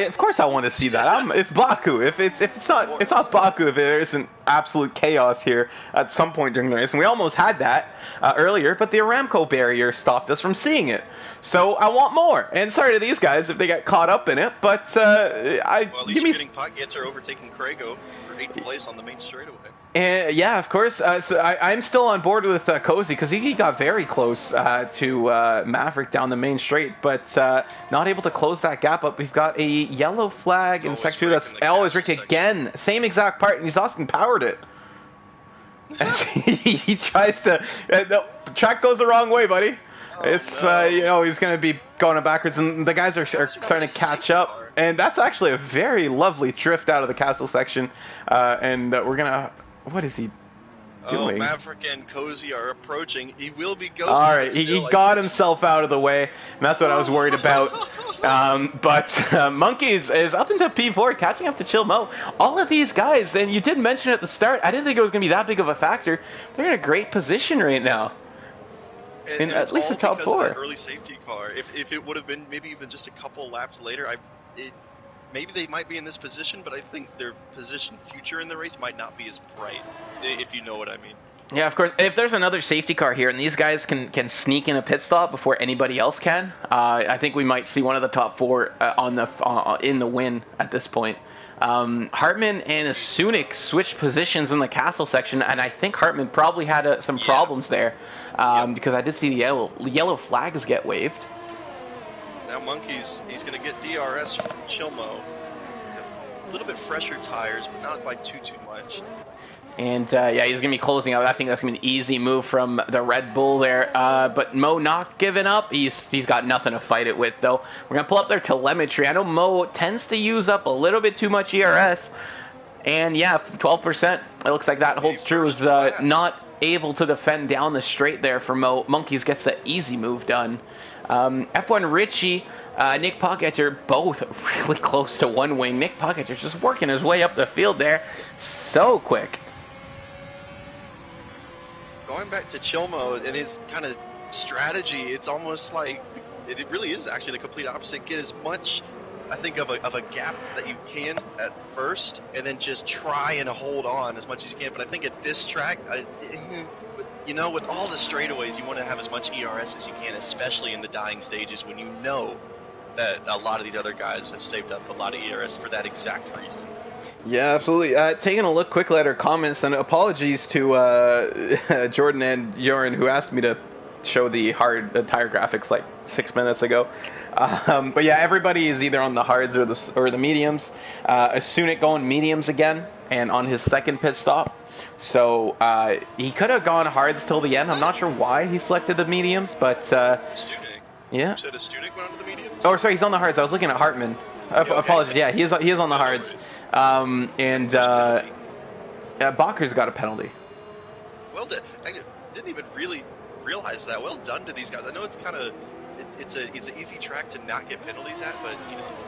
A: Of course I want to see that. It's Baku. If it's not Baku, if there isn't absolute chaos here at some point during the race, and we almost had that earlier, but the Aramco barrier stopped us from seeing it. So I want more. And sorry to these guys if they get caught up in it, but
B: well, at least you're getting Potgieter overtaking Crago for 8th place on the main straightaway.
A: And yeah, of course. So I'm still on board with Cozy because he got very close to Maverick down the main straight, but not able to close that gap up. We've got a yellow flag in section 2. That's always Rick again. Same exact part, and he's Austin powered it. As he tries to. The track goes the wrong way, buddy. He's going to be going backwards, and the guys are starting to catch up. And that's actually a very lovely drift out of the castle section. And we're going to. What is he doing?
B: Oh, Maverick and Cozy are approaching. He will be ghosted.
A: All right, he got himself out of the way, and that's what I was worried about. But Monkeys is up into P4, catching up to Chill Mo. All of these guys, and you did mention at the start, I didn't think it was going to be that big of a factor. They're in a great position right now.
B: And
A: at least the top 4.
B: Of that early safety car. If it would have been maybe even just a couple laps later, maybe they might be in this position, but I think their position future in the race might not be as bright, if you know what I mean.
A: Yeah, of course. If there's another safety car here and these guys can sneak in a pit stop before anybody else can, I think we might see one of the top 4 in the win at this point. Hartman and Sunik switched positions in the castle section, and I think Hartman probably had some problems there because I did see the yellow flags get waved.
B: Now Monkeys, he's going to get DRS from Chilmo. A little bit fresher tires, but not by too much.
A: And he's going to be closing out. I think that's going to be an easy move from the Red Bull there. But Mo not giving up. He's got nothing to fight it with, though. We're going to pull up their telemetry. I know Mo tends to use up a little bit too much ERS. And yeah, 12%. It looks like that holds true. Is not able to defend down the straight there for Mo. Monkeys gets the easy move done. F1 Richie, Nick Potgieter, both really close to one wing. Nick Potgieter just working his way up the field there so quick.
B: Going back to Chilmo and his kind of strategy, it's almost like it really is actually the complete opposite. Get as much, I think, of a gap that you can at first, and then just try and hold on as much as you can. But I think at this track, with all the straightaways, you want to have as much ERS as you can, especially in the dying stages when you know that a lot of these other guys have saved up a lot of ERS for that exact reason.
A: Yeah, absolutely. Taking a look quickly at our comments, and apologies to Jordan and Joran who asked me to show the tire graphics like 6 minutes ago. But yeah, everybody is either on the hards or the mediums. Sunik going mediums again, and on his second pit stop. So he could have gone hards till the end. I'm not sure why he selected the mediums, but
B: Stunik.
A: Yeah.
B: You said a Stunik went onto the mediums?
A: Oh, sorry, he's on the hards. I was looking at Hartman.
B: Okay.
A: Apologies. Yeah, he is on the hards. Bakker's got a penalty.
B: Well done. I didn't even really realize that. Well done to these guys. I know it's kind of it's an easy track to not get penalties at, but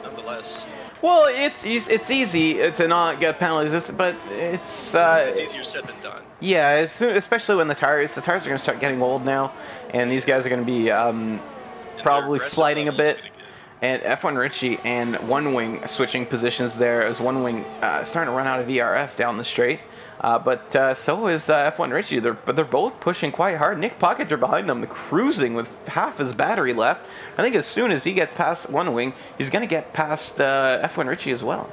B: nonetheless.
A: Well, it's easy to not get penalties, but it's
B: easier said than done.
A: Yeah, especially when the tires are going to start getting old now, and these guys are going to be probably sliding a bit. And F1 Richie and One Wing switching positions there as One Wing starting to run out of ERS down the straight. But so is F1 Richie. They're both pushing quite hard. Nick Potgieter behind them, cruising with half his battery left. I think as soon as he gets past One Wing, he's going to get past F1 Richie as well.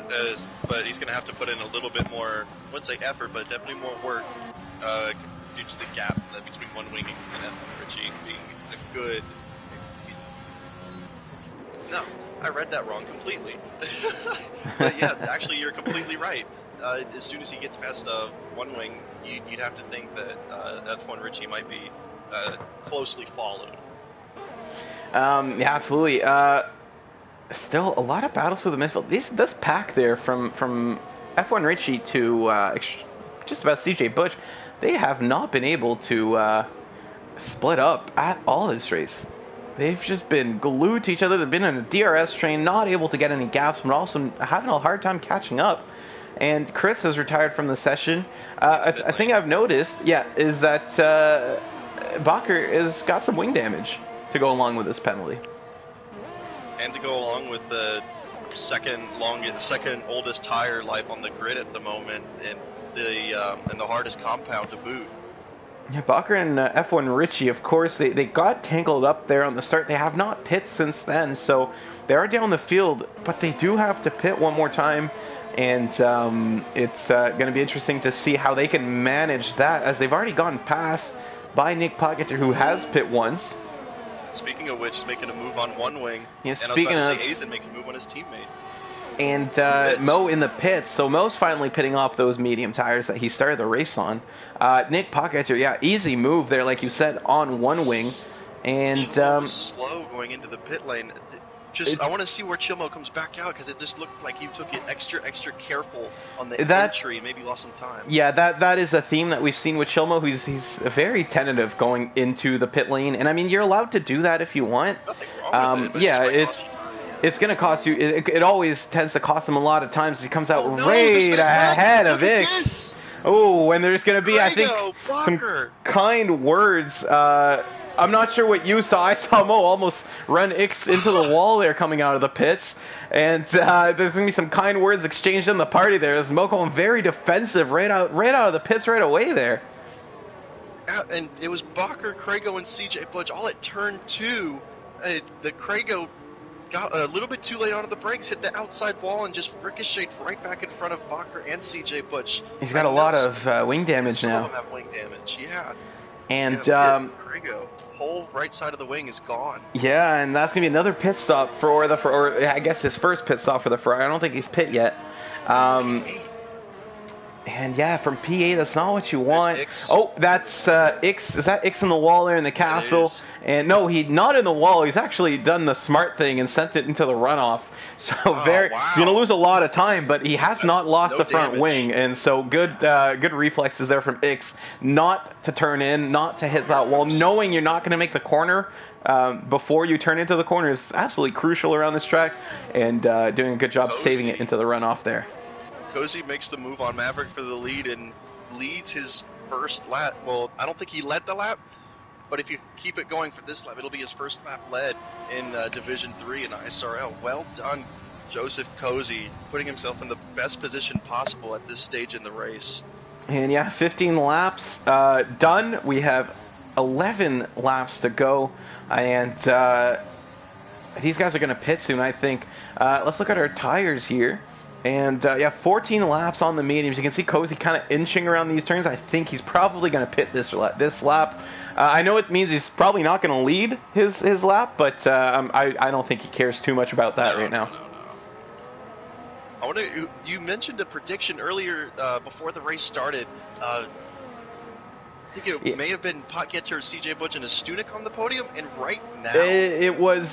B: Yeah, but he's going to have to put in a little bit more, I wouldn't say effort, but definitely more work due to the gap between One Wing and F1 Richie being a good... No, I read that wrong completely. But yeah, actually, you're completely right. As soon as he gets past One Wing, you'd have to think that F1 Richie might be closely followed.
A: Yeah, absolutely. Still, a lot of battles for the midfield. This pack there from F1 Richie to just about CJ Butch, they have not been able to split up at all this race. They've just been glued to each other. They've been in a DRS train, not able to get any gaps, but also having a hard time catching up. And Chris has retired from the session. I think I've noticed, is that Bakker has got some wing damage to go along with this penalty.
B: And to go along with the second oldest tire life on the grid at the moment, and the hardest compound to boot.
A: Yeah, Bakker and F1 Richie, of course, they got tangled up there on the start. They have not pit since then, so they are down the field, but they do have to pit one more time, and it's going to be interesting to see how they can manage that, as they've already gone past by Nick Pocketer, who has pit once.
B: Speaking of which, he's making a move on one wing.
A: Yeah,
B: and
A: speaking
B: I was about to say, Azen makes a move on his teammate.
A: And Mo in the pits, so Mo's finally pitting off those medium tires that he started the race on. Nick Pocketer, yeah, easy move there, like you said, on one wing. And
B: was slow going into the pit lane. I want to see where Chilmo comes back out, because it just looked like he took it extra careful on the entry, maybe lost some time.
A: Yeah, that is a theme that we've seen with Chilmo. He's very tentative going into the pit lane, and I mean, you're allowed to do that if you want.
B: Nothing wrong with it, but
A: it's going to cost you. It always tends to cost him a lot of times. He comes out
B: right
A: ahead of Ix. Oh, and there's going to be, I think, some kind words. I'm not sure what you saw. I saw Mo almost run Ix into the wall there coming out of the pits. And there's going to be some kind words exchanged in the party there. There's Mo going very defensive right out of the pits right away there.
B: And it was Bakker, Crago, and CJ Butch all at turn 2. The Crago got a little bit too late onto the brakes, hit the outside wall, and just ricocheted right back in front of Bakker and CJ Butch.
A: He's got a lot of wing damage now.
B: Some of them have wing damage, yeah.
A: And
B: Crago, whole right side of the wing is gone.
A: Yeah, and that's gonna be another pit stop for I guess his first pit stop for the Ferrari. I don't think he's pit yet. And yeah, from P8, that's not what you want. Oh, that's Ix. Is that Ix in the wall there in the castle? And no, he's not in the wall. He's actually done the smart thing and sent it into the runoff. So he's gonna lose a lot of time, but he has not lost the front wing, and so good reflexes there from Ix, not to turn in, not to hit that wall, knowing you're not gonna make the corner before you turn into the corner is absolutely crucial around this track, and doing a good job saving it into the runoff there.
B: Cozy makes the move on Maverick for the lead and leads his first lap. Well, I don't think he led the lap, but if you keep it going for this lap, it'll be his first lap led in Division 3 in ISRL. Well done, Joseph Cozy, putting himself in the best position possible at this stage in the race.
A: And yeah, 15 laps done. We have 11 laps to go, and these guys are going to pit soon, I think. Let's look at our tires here. And yeah, 14 laps on the mediums. You can see Cozy kind of inching around these turns. I think he's probably going to pit this lap. I know it means he's probably not going to lead his lap, but I don't think he cares too much about that right now.
B: No. You mentioned a prediction earlier before the race started. I think it may have been Potgetter, CJ Butch, and a Stunek on the podium, and right now
A: it was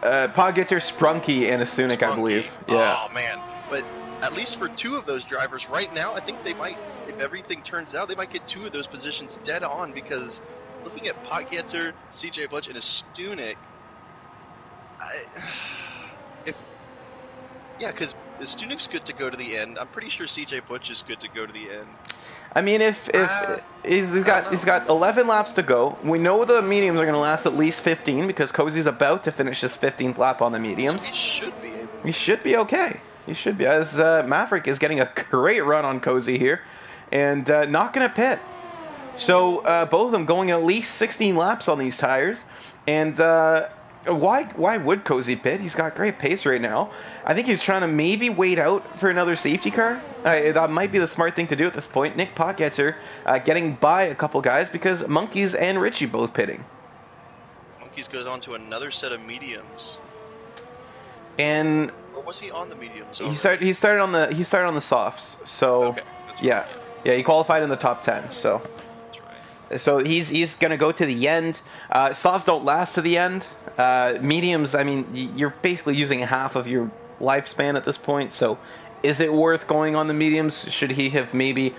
A: Potgetter, Sprunky, and a Stunek, I believe. Yeah.
B: Oh man, but at least for two of those drivers right now, I think they might, if everything turns out, they might get two of those positions dead on, because looking at Potgetter, CJ Butch, and a Stunek, because Stunek's good to go to the end. I'm pretty sure CJ Butch is good to go to the end.
A: I mean, if he's got 11 laps to go, we know the mediums are going to last at least 15 because Cozy's about to finish his 15th lap on the mediums.
B: So he should be able.
A: He should be okay. He should be, as Maverick is getting a great run on Cozy here, and not going to pit. So both of them going at least 16 laps on these tires, and why would Cozy pit? He's got great pace right now. I think he's trying to maybe wait out for another safety car. That might be the smart thing to do at this point. Nick Potgetter getting by a couple guys because Monkeys and Richie both pitting.
B: Monkeys goes on to another set of mediums.
A: And
B: or was he on the mediums?
A: He started on the softs. So
B: okay, that's right,
A: yeah, he qualified in the top 10. So
B: that's right.
A: So he's gonna go to the end. Softs don't last to the end. Mediums, I mean, you're basically using half of your lifespan at this point, so is it worth going on the mediums? Should he have maybe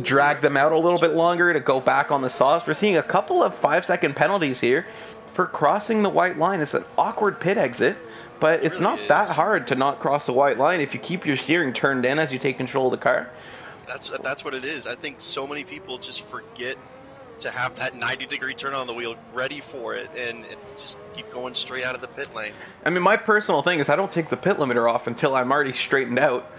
A: dragged them out a little bit longer to go back on the softs? We're seeing a couple of 5-second penalties here for crossing the white line. It's an awkward pit exit, but
B: It
A: it's
B: really
A: not that
B: is.
A: hard to not cross the white line if you keep your steering turned in as you take control of the car.
B: That's what it is. I think so many people just forget to have that 90-degree turn on the wheel ready for it, and just keep going straight out of the pit lane.
A: I mean, my personal thing is I don't take the pit limiter off until I'm already straightened out.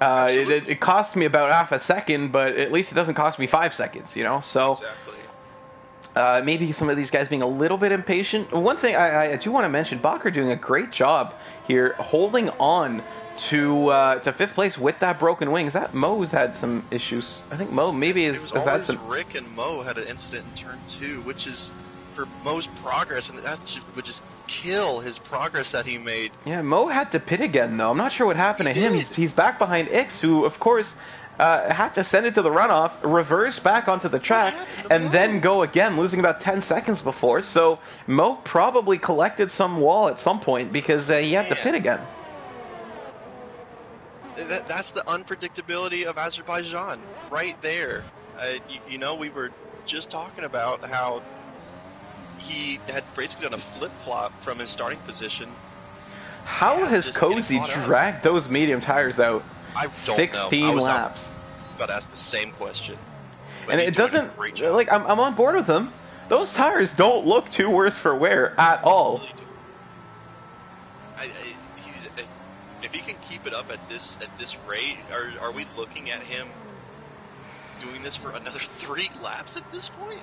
A: It costs me about half a second, but at least it doesn't cost me 5 seconds, you know? So
B: Exactly.
A: maybe some of these guys being a little bit impatient. One thing I do want to mention, Bacher doing a great job here holding on to 5th place with that broken wing. Is that Mo's had some issues? I think Mo maybe
B: It
A: has
B: was
A: had
B: always
A: some...
B: Rick and Mo had an incident in turn 2, which is for Mo's progress, and that would just kill his progress that he made.
A: Yeah, Mo had to pit again, though. I'm not sure what happened to him.
B: did.
A: He's back behind Ix, who, of course, had to send it to the runoff, reverse back onto the track, and then go again, losing about 10 seconds before. So Mo probably collected some wall at some point because he had to pit again.
B: That's the unpredictability of Azerbaijan, right there. You know, we were just talking about how he had basically done a flip-flop from his starting position.
A: How has
B: just
A: Cozy
B: getting caught
A: dragged those medium tires out?
B: I don't
A: 16
B: know. I was
A: laps.
B: about to ask the same question. But
A: And
B: he's
A: it
B: doing a
A: doesn't,
B: great job.
A: like, I'm on board with him. Those tires don't look too worse for wear at all.
B: Really do. If he can keep it up at this rate, are we looking at him doing this for another 3 laps at this point?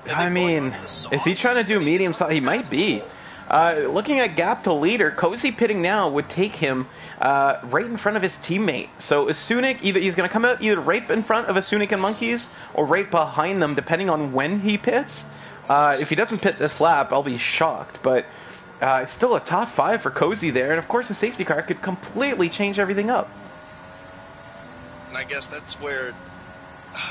A: I mean, is he trying to do medium size? He might be. Looking at gap to leader, Cozy pitting now would take him right in front of his teammate. So Asunik, either he's going to come out either right in front of Asunik and Monkeys or right behind them, depending on when he pits. If he doesn't pit this lap, I'll be shocked. But it's still a top 5 for Cozy there, and of course a safety car could completely change everything up.
B: And I guess that's where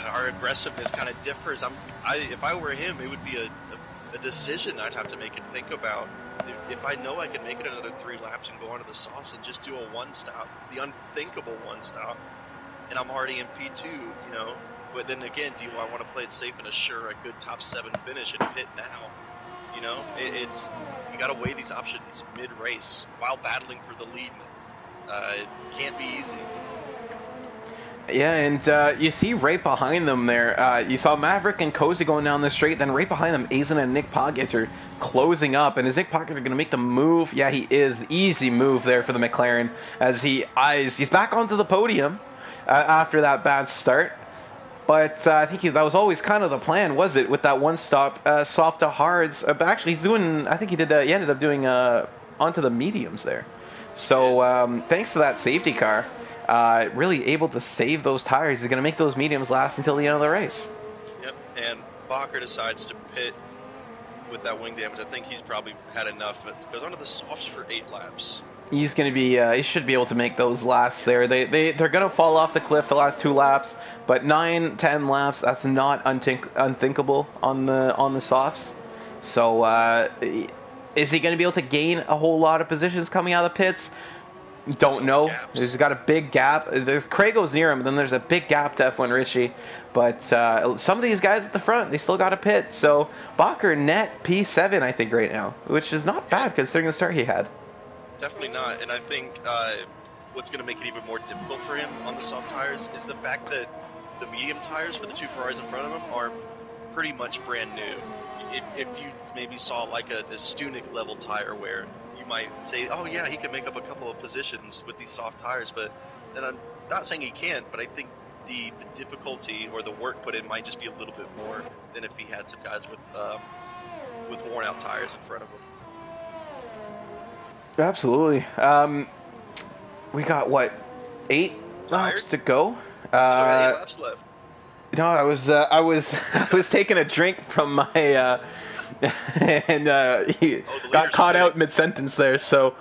B: our aggressiveness kind of differs. If I were him, it would be a decision I'd have to make and think about. If I know I can make it another 3 laps and go onto the softs and just do a 1-stop, the unthinkable 1-stop, and I'm already in P2, you know. But then again, do I want to play it safe and assure a good top 7 finish and pit now? You know, it's you got to weigh these options mid-race while battling for the lead. It can't be easy.
A: Yeah, and you see right behind them there, you saw Maverick and Cozy going down the straight, then right behind them, Aizen and Nick Poggett are closing up, and is Nick Poggett going to make the move? Yeah, he is. Easy move there for the McLaren, as he's back onto the podium after that bad start. But I think that was always kind of the plan, was it, with that 1-stop soft to hards. But actually, he ended up doing onto the mediums there. So thanks to that safety car, really able to save those tires. He's going to make those mediums last until the end of the race.
B: Yep, and Bacher decides to pit with that wing damage. I think he's probably had enough. But goes onto the softs for 8 laps.
A: He's going to be, he should be able to make those last there. They're going to fall off the cliff the last 2 laps, but 9-10 laps, that's not unthinkable on the softs. So is he going to be able to gain a whole lot of positions coming out of the pits? Don't know. He's got a big gap. There's Krago's near him, and then there's a big gap to F1 Richie. But some of these guys at the front, they still got a pit. So Bacher net P7, I think, right now, which is not bad considering the start he had.
B: Definitely not, and I think what's going to make it even more difficult for him on the soft tires is the fact that the medium tires for the 2 Ferraris in front of him are pretty much brand new. If you maybe saw like a Stunik level tire where you might say, oh yeah, he can make up a couple of positions with these soft tires, but then I'm not saying he can't, but I think the difficulty or the work put in might just be a little bit more than if he had some guys with worn out tires in front of him.
A: Absolutely. We got what, 8 laps to go?
B: So got 8 laps left.
A: No, I was taking a drink from my and he got caught out mid-sentence there. So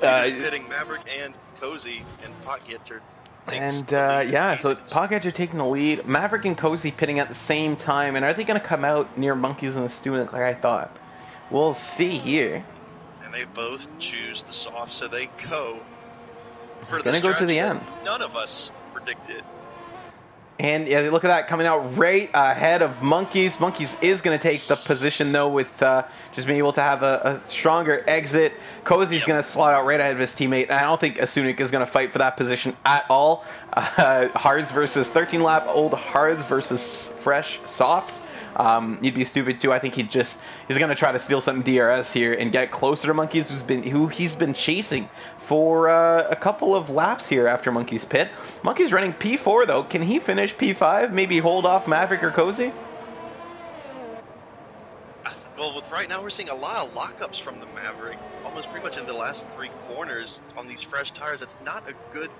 B: hitting Maverick and Cozy and Poggett
A: yeah, so Poggett are taking the lead. Maverick and Cozy pitting at the same time, and are they going to come out near Monkeys and the Stunik like I thought? We'll see here.
B: And they both choose the soft, so they go for
A: gonna go to the end.
B: None of us predicted.
A: And yeah, look at that, coming out right ahead of Monkeys. Monkeys is going to take the position, though, with just being able to have a stronger exit. Cozy's going to slot out right ahead of his teammate. And I don't think Asunik is going to fight for that position at all. Hards versus 13 lap, old Hards versus fresh softs. He'd be stupid too. I think he's going to try to steal some DRS here and get closer to Monkeys, who he's been chasing for a couple of laps here after Monkey's pit. Monkey's running P4 though. Can he finish P5? Maybe hold off Maverick or Cozy?
B: Well, right now we're seeing a lot of lockups from the Maverick, almost pretty much in the last 3 corners on these fresh tires. That's not a good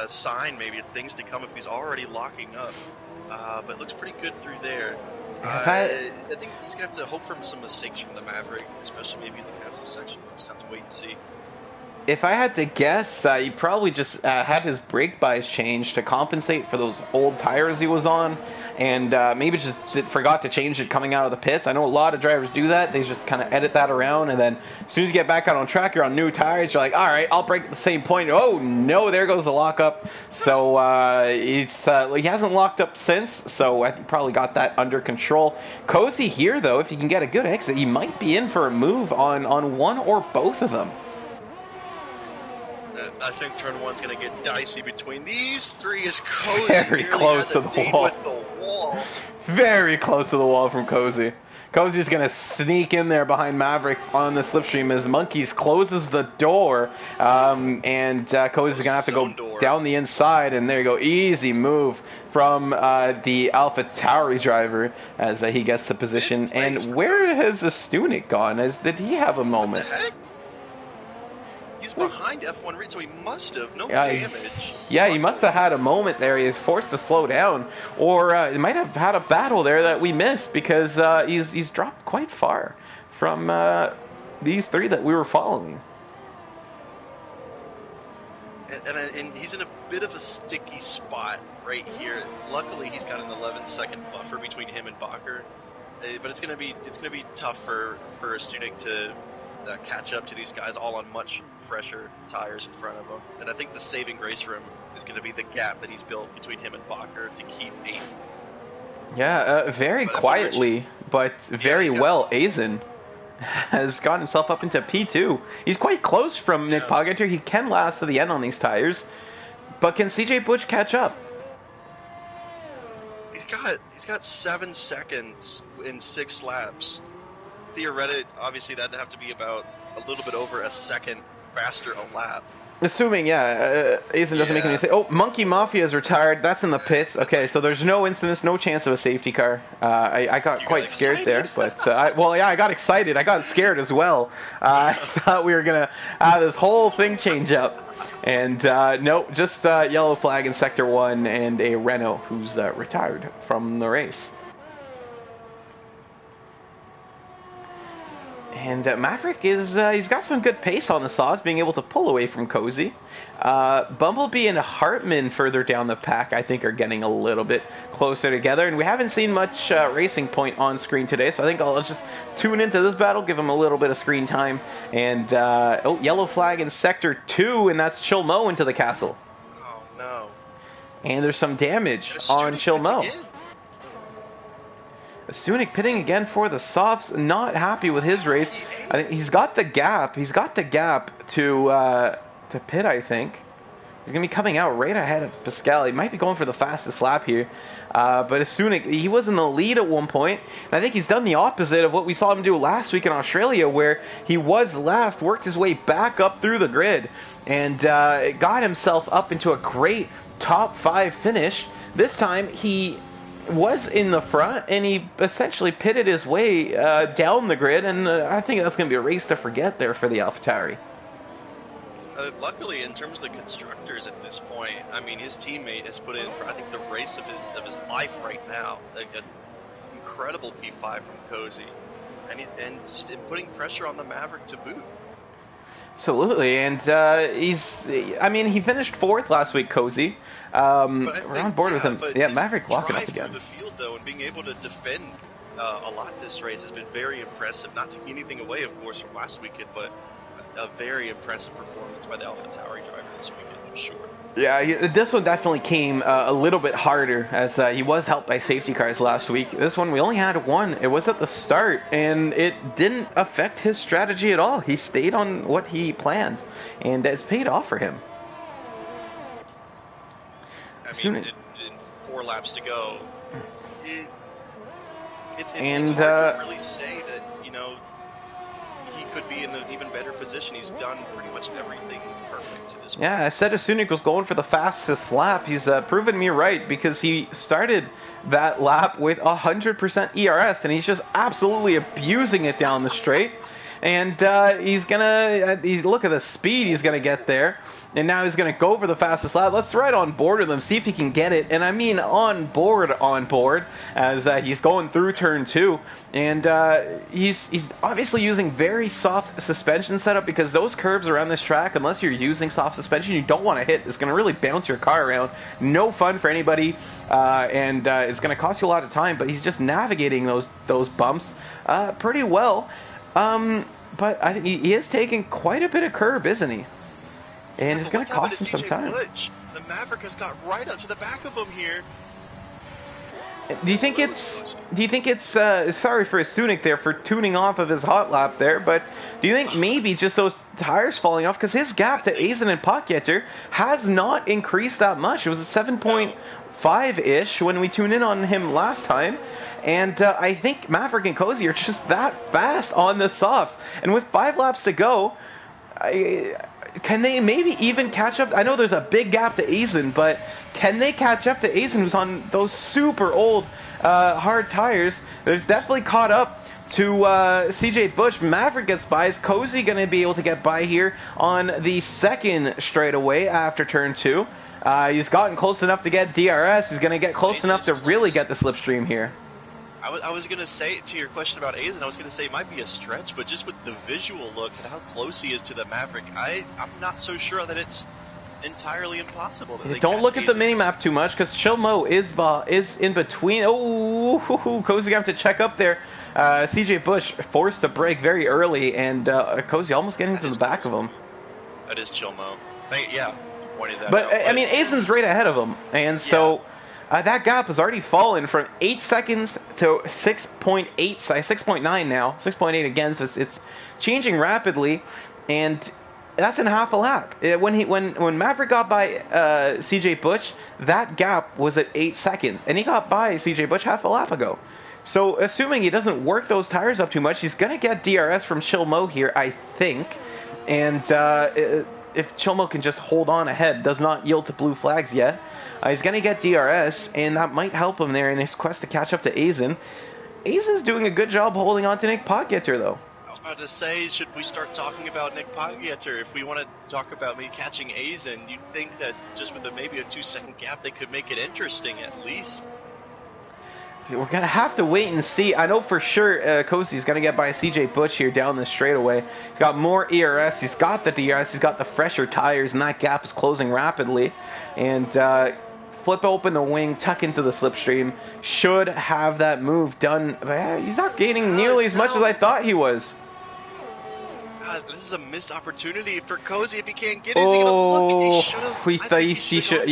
B: sign, maybe, of things to come if he's already locking up. But it looks pretty good through there. I think he's going to have to hope for some mistakes from the Maverick, especially maybe in the castle section. We'll just have to wait and see.
A: If I had to guess, he probably just had his brake bias changed to compensate for those old tires he was on, and maybe just forgot to change it coming out of the pits. I know a lot of drivers do that. They just kind of edit that around, and then as soon as you get back out on track, you're on new tires. You're like, all right, I'll brake at the same point. Oh, no, there goes the lockup. So he hasn't locked up since, so I think probably got that under control. Cozy here, though, if he can get a good exit, he might be in for a move on one or both of them.
B: I think turn 1's going to get dicey between these 3 as Cozy
A: very close to the wall. Very close to the wall from Cozy. Cozy's going to sneak in there behind Maverick on the slipstream as Monkeys closes the door, and Cozy's going to have to go down the inside, and there you go, easy move from the AlphaTauri driver as he gets the position. And where has Astunik gone? Did he have a moment?
B: What the heck? He's behind F1 Reed, so he must have. No damage.
A: Yeah, he must have had a moment there. He was forced to slow down. Or he might have had a battle there that we missed, because he's dropped quite far from these 3 that we were following.
B: And he's in a bit of a sticky spot right here. Luckily, he's got an 11-second buffer between him and Bakker. But it's gonna be tough for Astunik to catch up to these guys all on much fresher tires in front of him. And I think the saving grace for him is going to be the gap that he's built between him and Bakker to keep 8th.
A: Yeah, very quietly, but very well, Azen has gotten himself up into P2. He's quite close from Nick Pogacar. He can last to the end on these tires, but can CJ Butch catch up?
B: He's got 7 seconds in 6 laps. Theoretically, obviously, that'd have to be about a little bit over a second faster a lap.
A: Assuming, Azen doesn't make any mistake. Oh, Monkey Mafia is retired. That's in the pits. Okay, so there's no incidents, no chance of a safety car. I got quite scared there, but I got excited. I got scared as well. I thought we were gonna have this whole thing change up, and no, just yellow flag in Sector 1 and a Renault who's retired from the race. And Maverick he's got some good pace on the sauce, being able to pull away from Cozy. Bumblebee and Hartman further down the pack, I think, are getting a little bit closer together. And we haven't seen much Racing Point on screen today, so I think I'll just tune into this battle, give him a little bit of screen time. And, yellow flag in Sector 2, and that's Chilmo into the castle.
B: Oh, no.
A: And there's some damage on Chilmo. Astunik pitting again for the softs, not happy with his race. I think he's got the gap. He's got the gap to pit, I think. He's going to be coming out right ahead of Pascal. He might be going for the fastest lap here. But Astunik, he was in the lead at one point. And I think he's done the opposite of what we saw him do last week in Australia, where he was last, worked his way back up through the grid, and got himself up into a great top 5 finish. This time, he was in the front, and he essentially pitted his way down the grid, and I think that's going to be a race to forget there for the AlphaTauri.
B: Luckily, in terms of the constructors at this point, I mean, his teammate has put in, I think, the race of his life right now. An incredible P5 from Cozy, and just in putting pressure on the Maverick to boot.
A: Absolutely, and he finished 4th last week, Cozy. We're on board with him. Yeah, Maverick locking up again.
B: The field, though, and being able to defend a lot this race has been very impressive. Not taking anything away, of course, from last weekend, but a very impressive performance by the AlphaTauri driver this weekend, for sure.
A: Yeah, this one definitely came a little bit harder, as he was helped by safety cars last week. This one, we only had one. It was at the start, and it didn't affect his strategy at all. He stayed on what he planned, and it's paid off for him.
B: I mean, in 4 laps to go, it's hard to really say that, you know, he could be in an even better position. He's done pretty much everything perfect to this point.
A: Yeah, I said Sunik was going for the fastest lap. He's proven me right, because he started that lap with 100% ERS, and he's just absolutely abusing it down the straight. And he's gonna look at the speed he's gonna get there. And now he's going to go for the fastest lap. Let's ride on board with him, see if he can get it. And I mean on board, as he's going through turn 2. And he's obviously using very soft suspension setup, because those curbs around this track, unless you're using soft suspension, you don't want to hit. It's going to really bounce your car around. No fun for anybody. And it's going to cost you a lot of time. But he's just navigating those bumps pretty well. But I think he is taking quite a bit of curb, isn't he? And it's going to cost him some time.
B: The Maverick has got right up to the back of him here.
A: Do you think it's sorry for Sunik there for tuning off of his hot lap there, but do you think maybe just those tires falling off, because his gap to Azen and Potgetter has not increased that much. It was a 7.5-ish when we tuned in on him last time. And I think Maverick and Cozy are just that fast on the softs. And with 5 laps to go, can they maybe even catch up? I know there's a big gap to Azen, but can they catch up to Azen, who's on those super old hard tires? There's definitely caught up to CJ Busch. Maverick gets by. Is Cozy going to be able to get by here on the second straightaway after turn 2? He's gotten close enough to get DRS. He's going to get close enough to really get the slipstream here.
B: I was going to say, to your question about Azen, I was going to say it might be a stretch, but just with the visual look and how close he is to the Maverick, I'm not so sure that it's entirely impossible. That
A: don't look at the minimap too much, because Chilmo is in between. Oh, Cozy got to check up there. CJ Busch forced to brake very early, and Cozy almost getting to the back of him.
B: That is Chilmo. Yeah, you pointed that
A: out.
B: But
A: I mean, Azen's right ahead of him, and so... that gap has already fallen from 8 seconds to 6.8, 6.9 now, 6.8 again, so it's changing rapidly, and that's in half a lap. When Maverick got by CJ Busch, that gap was at 8 seconds, and he got by CJ Busch half a lap ago. So assuming he doesn't work those tires up too much, he's going to get DRS from Chilmo here, I think, and if Chilmo can just hold on ahead, does not yield to blue flags yet, he's going to get DRS, and that might help him there in his quest to catch up to Azen. Azen's doing a good job holding on to Nick Potgetter, though.
B: I was about to say, should we start talking about Nick Potgetter? If we want to talk about maybe catching Azen, you'd think that just with maybe a 2-second gap, they could make it interesting at least.
A: We're going to have to wait and see. I know for sure Cozy's going to get by CJ Busch here down the straightaway. He's got more ERS. He's got the DRS. He's got the fresher tires, and that gap is closing rapidly. And flip open the wing, tuck into the slipstream. Should have that move done. But he's not gaining nearly as much as I thought he was.
B: This is a missed opportunity for Cozy if he can't get it. He's gonna look.
A: He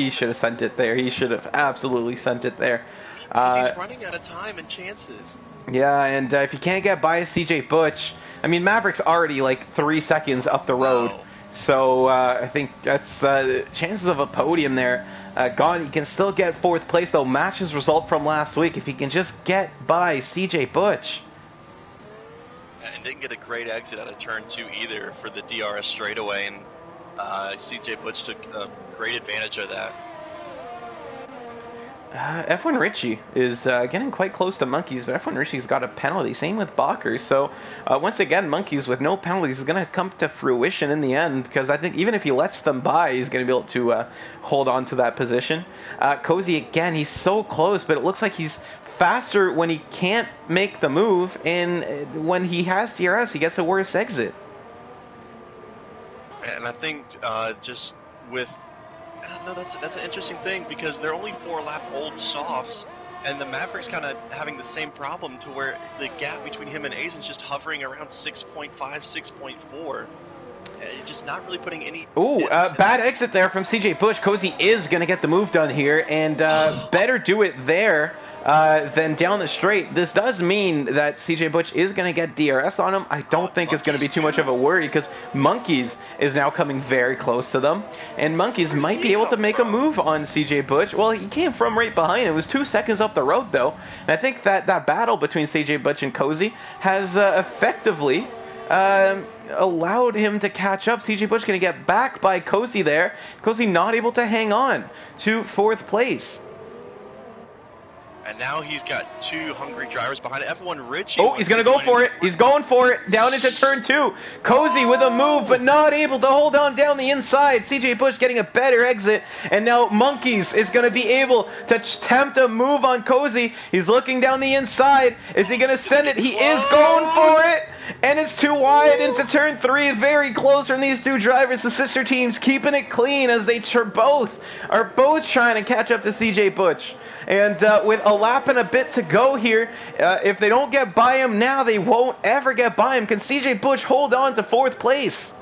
A: should have sent it there. He should have absolutely sent it there.
B: He's running out of time and chances.
A: Yeah, and if you can't get by CJ Busch, I mean, Maverick's already like 3 seconds up the road. Wow. So I think that's chances of a podium there gone. He can still get 4th place, though. Match his result from last week if he can just get by CJ Busch.
B: And didn't get a great exit out of turn 2 either for the DRS straightaway, and CJ Busch took a great advantage of that.
A: F1 Richie is getting quite close to Monkeys, but F1 Richie's got a penalty. Same with Bakker. So once again, Monkeys with no penalties is going to come to fruition in the end, because I think even if he lets them by, he's going to be able to hold on to that position. Cozy, again, he's so close, but it looks like he's faster when he can't make the move, and when he has DRS, he gets a worse exit.
B: And I think just with... No, that's an interesting thing, because they're only 4-lap-old softs, and the Maverick's kind of having the same problem, to where the gap between him and Azen's just hovering around 6.5, 6.4. Just not really putting any...
A: Ooh, bad exit there from CJ Bush. Cozy is going to get the move done here, and better do it there than down the straight. This does mean that CJ Bush is going to get DRS on him. I don't think it's going to be too much of a worry because Monkeys is now coming very close to them, and Monkeys might be able to make a move on CJ Bush. Well, he came from right behind. It was 2 seconds up the road, though, and I think that battle between CJ Bush and Cozy has effectively allowed him to catch up. CJ Bush going to get back by Cozy there. Cozy not able to hang on to 4th place.
B: And now he's got 2 hungry drivers behind it. F1 Richie.
A: Oh, he's going to go for it. He's going for it. Down into turn 2. Cozy with a move, but not able to hold on down the inside. CJ Bush getting a better exit. And now Monkeys is going to be able to attempt a move on Cozy. He's looking down the inside. Is he going to send it? He is going for it. And it's too wide into turn 3. Very close from these 2 drivers. The sister teams keeping it clean as they are both trying to catch up to CJ Bush. And with a lap and a bit to go here, if they don't get by him now, they won't ever get by him. Can CJ Bush hold on to 4th place?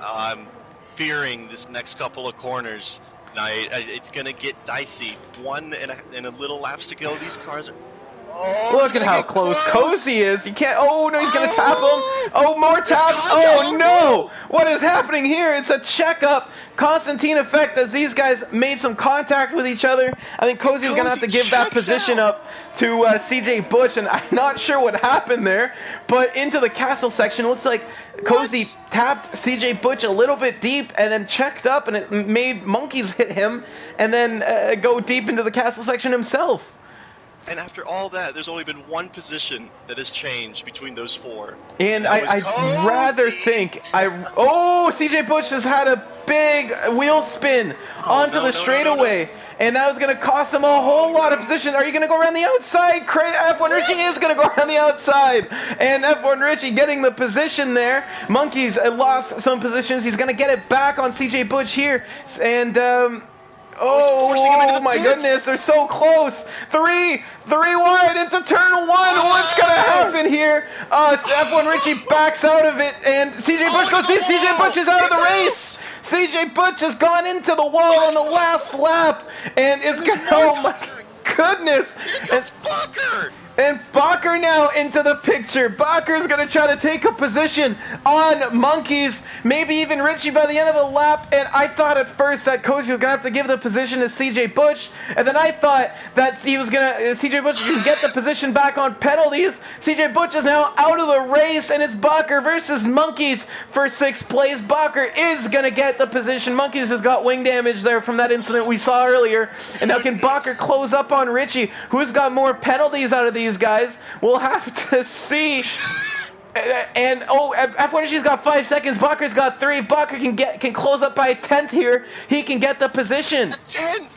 B: I'm fearing this next couple of corners. Now, it's going to get dicey. 1 and a little laps to go. These cars are... Oh,
A: look at how close Cozy is. He can't... Oh, no, he's going to tap him. Oh, more taps. Oh, no. What is happening here? It's a checkup. Constantine effect as these guys made some contact with each other. I think Cozy's going to have to give that position up to CJ Bush, and I'm not sure what happened there, but into the castle section, looks like Cozy tapped CJ Bush a little bit deep and then checked up, and it made Monkeys hit him and then go deep into the castle section himself.
B: And after all that, there's only been 1 position that has changed between those 4.
A: And I'd rather think... Oh, CJ Bush has had a big wheel spin onto the straightaway. And that was going to cost him a whole lot of position. Are you going to go around the outside? F1 Richie is going to go around the outside. And F1 Richie getting the position there. Monkeys lost some positions. He's going to get it back on CJ Bush here. And... Oh my goodness, they're so close. 3 wide into turn 1. What's going to happen here? F1 Richie backs out of it, and CJ Bush goes deep. CJ Bush is out of the race. CJ Bush has gone into the wall on the last lap, and is going to... Oh my goodness.
B: Here comes Bakker.
A: And Bakker now into the picture. Bakker's going to try to take a position on Monkeys, maybe even Richie by the end of the lap. And I thought at first that Cozy was going to have to give the position to CJ Bush. And then I thought that he was going to, CJ Bush can get the position back on penalties. CJ Bush is now out of the race, and it's Bakker versus Monkeys for 6th place. Bakker is going to get the position. Monkeys has got wing damage there from that incident we saw earlier. And now can Bakker close up on Richie, who's got more penalties out of these guys? We'll have to see. And F1 Richie's got 5 seconds. Bakker's got 3. If Bakker can close up by a 10th here, he can get the position.
B: A 10th.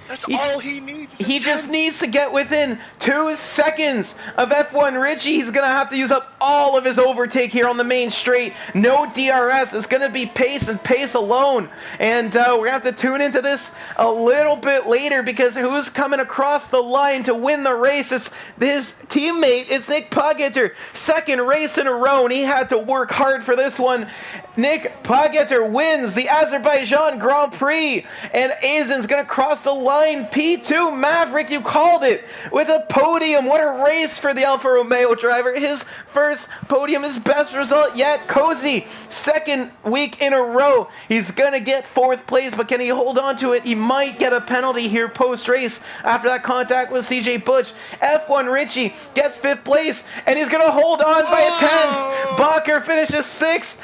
B: That's all he needs.
A: He just needs to get within 2 seconds of F1 Richie. He's going to have to use up all of his overtake here on the main straight. No DRS. It's going to be pace and pace alone. And we're going to have to tune into this a little bit later, because who's coming across the line to win the race? It's his teammate. It's Nick Poggeter. 2nd race in a row, and he had to work hard for this one. Nick Poggeter wins the Azerbaijan Grand Prix, and Azen's going to cross the line. P2, Maverick, you called it, with a podium. What a race for the Alfa Romeo driver. His first podium, his best result yet. Cozy, 2nd week in a row. He's going to get 4th place, but can he hold on to it? He might get a penalty here post-race after that contact with CJ Bush. F1 Richie gets 5th place, and he's going to hold on by a 10th. Bakker finishes 6th.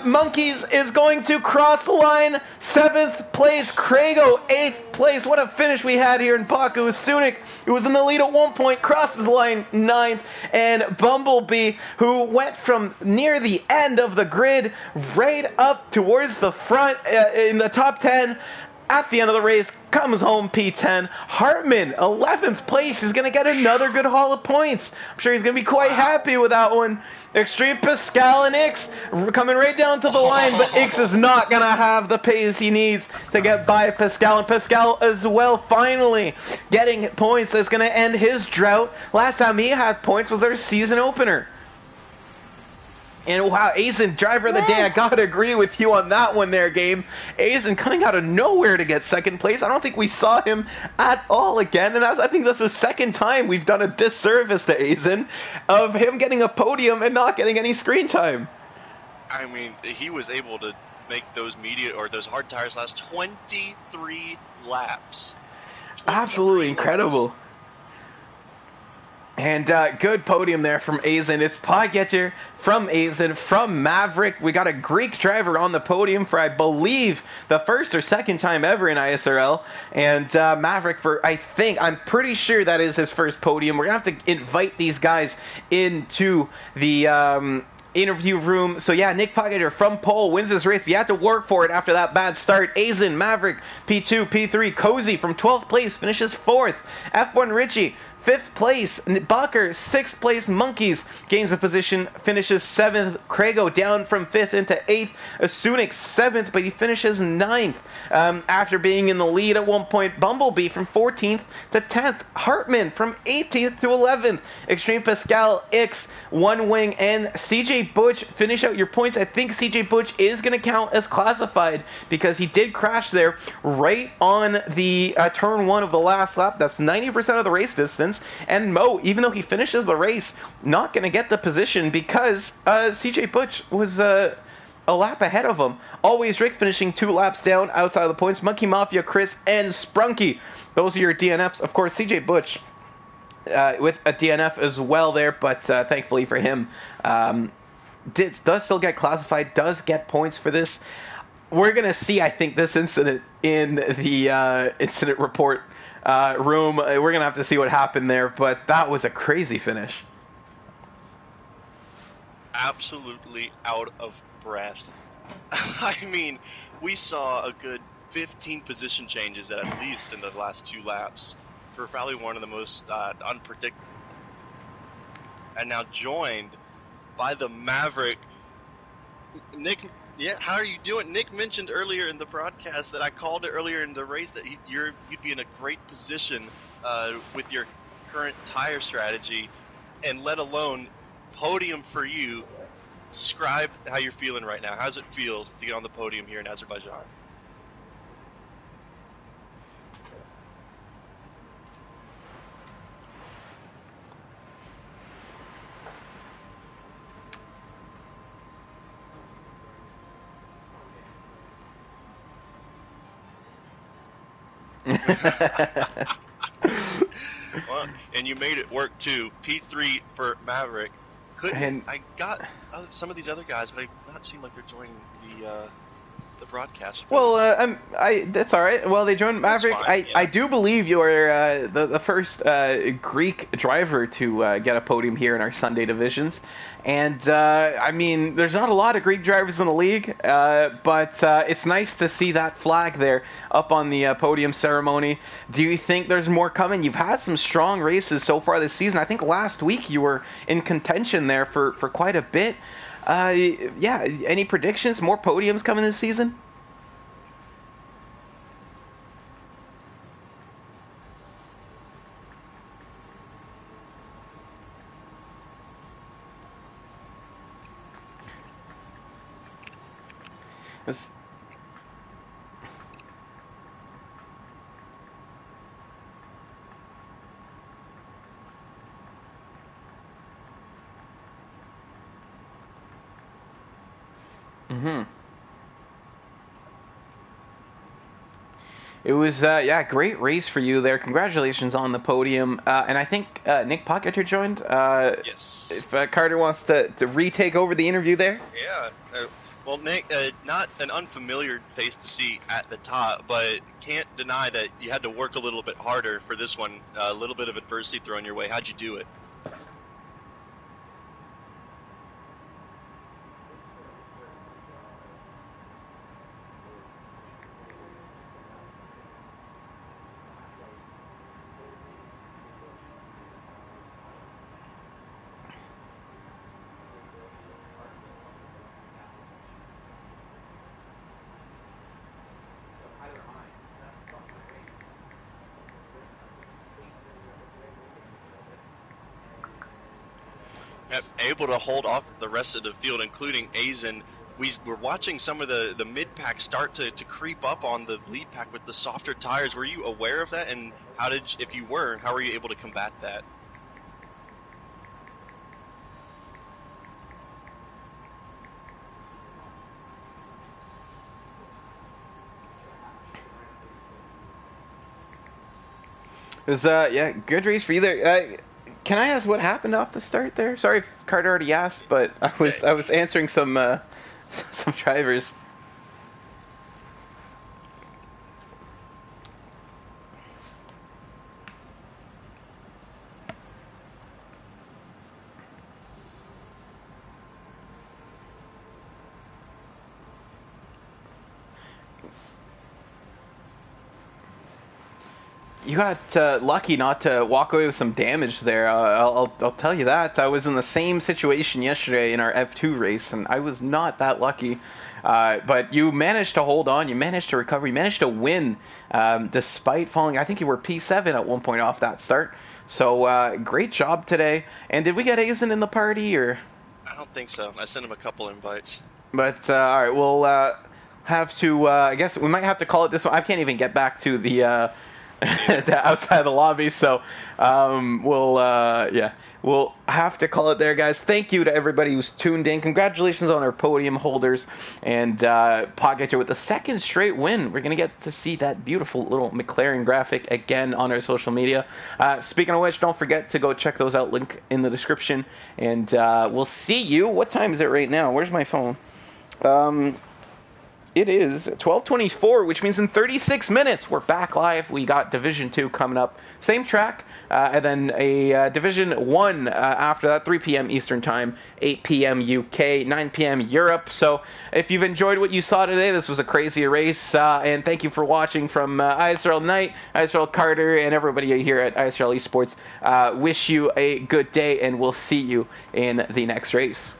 A: Monkeys is going to cross the line. 7th place. Crago, 8th place. What a finish we had here in Baku. Sunik, who was in the lead at one point, crosses the line 9th. And Bumblebee, who went from near the end of the grid right up towards the front in the top 10 at the end of the race, comes home P10. Hartman, 11th place. He's going to get another good haul of points. I'm sure he's going to be quite happy with that one. Extreme Pascal and Ix coming right down to the line, but Ix is not going to have the pace he needs to get by Pascal. And Pascal as well, finally getting points that's going to end his drought. Last time he had points was their season opener. And wow, Azen, driver of the day, I gotta agree with you on that one there, Game. Azen coming out of nowhere to get second place. I don't think we saw him at all again, and I think that's the second time we've done a disservice to Azen of him getting a podium and not getting any screen time.
B: I mean, he was able to make those those hard tires last 23 laps. 23
A: Absolutely
B: laps.
A: incredible. And good podium there from Azen. It's Pogacar from Azen, from Maverick. We got a Greek driver on the podium for, I believe, the first or second time ever in ISRL. And Maverick for, I'm pretty sure that is his first podium. We're going to have to invite these guys into the interview room. So yeah, Nick Pogacar from pole wins this race. You had to work for it after that bad start. Azen, Maverick, P2, P3. Cozy from 12th place finishes 4th. F1 Richie, 5th place. Bakker, 6th place. Monkeys gains a position, finishes 7th. Craigo down from 5th into 8th. Asunik 7th, but he finishes 9th. After being in the lead at one point, Bumblebee from 14th to 10th. Hartman from 18th to 11th. Extreme Pascal, X, One Wing, and CJ Butch finish out your points. I think CJ Butch is going to count as classified because he did crash there right on the turn 1 of the last lap. That's 90% of the race distance. And Mo, even though he finishes the race, not going to get the position because CJ Butch was a lap ahead of him. Always Rick finishing 2 laps down outside of the points. Monkey Mafia, Chris, and Sprunky. Those are your DNFs. Of course, CJ Butch with a DNF as well there, but thankfully for him, does still get classified, does get points for this. We're going to see, I think, this incident in the incident report room. We're going to have to see what happened there, but that was a crazy finish.
B: Absolutely out of breath. I mean, we saw a good 15 position changes at least in the last 2 laps for probably one of the most unpredictable. And now joined by the Maverick. Nick, yeah, how are you doing? Nick mentioned earlier in the broadcast that I called it earlier in the race that you'd be in a great position with your current tire strategy, and let alone podium for you. Describe how you're feeling right now. How does it feel to get on the podium here in Azerbaijan? Well, and you made it work too. P3 for Maverick. I got some of these other guys, but I've not seen like they're joining the broadcast.
A: Well, that's all right. Well, they joined Maverick. I do believe you are the first Greek driver to get a podium here in our Sunday divisions. And, I mean, there's not a lot of Greek drivers in the league, but it's nice to see that flag there up on the podium ceremony. Do you think there's more coming? You've had some strong races so far this season. I think last week you were in contention there for quite a bit. Yeah, any predictions? More podiums coming this season? It was, yeah, great race for you there. Congratulations on the podium. And I think Nick Pogacar joined.
B: Yes.
A: If Carter wants to retake over the interview there.
B: Yeah. Well, Nick, not an unfamiliar face to see at the top, but can't deny that you had to work a little bit harder for this one. A little bit of adversity thrown your way. How'd you do it? able to hold off the rest of the field, including Azen. We're watching some of the mid pack start to creep up on the lead pack with the softer tires. Were you aware of that, and if you were, how were you able to combat that?
A: It was yeah, good race for you there. Can I ask what happened off the start there? Sorry if Carter already asked, but I was answering some some drivers. You got lucky not to walk away with some damage there. I'll tell you that. I was in the same situation yesterday in our F2 race, and I was not that lucky. But you managed to hold on. You managed to recover. You managed to win despite falling. I think you were P7 at one point off that start. So great job today. And did we get Azen in the party, or?
B: I don't think so. I sent him a couple invites.
A: But all right, we'll have to. I guess we might have to call it this one. I can't even get back to the. Outside of the lobby, so we'll have to call it there, guys. Thank you to everybody who's tuned in. Congratulations on our podium holders and Podgetcher with the second straight win. We're gonna get to see that beautiful little McLaren graphic again on our social media. Speaking of which, don't forget to go check those out. Link in the description, and we'll see you. What time is it right now? Where's my phone? It is 12:24, which means in 36 minutes we're back live. We got Division 2 coming up, same track, and then a Division 1 after that, 3 p.m. Eastern Time, 8 p.m. UK, 9 p.m. Europe. So if you've enjoyed what you saw today, this was a crazy race, and thank you for watching from ISRL Knight, ISRL Carter, and everybody here at ISRL Esports. Wish you a good day, and we'll see you in the next race.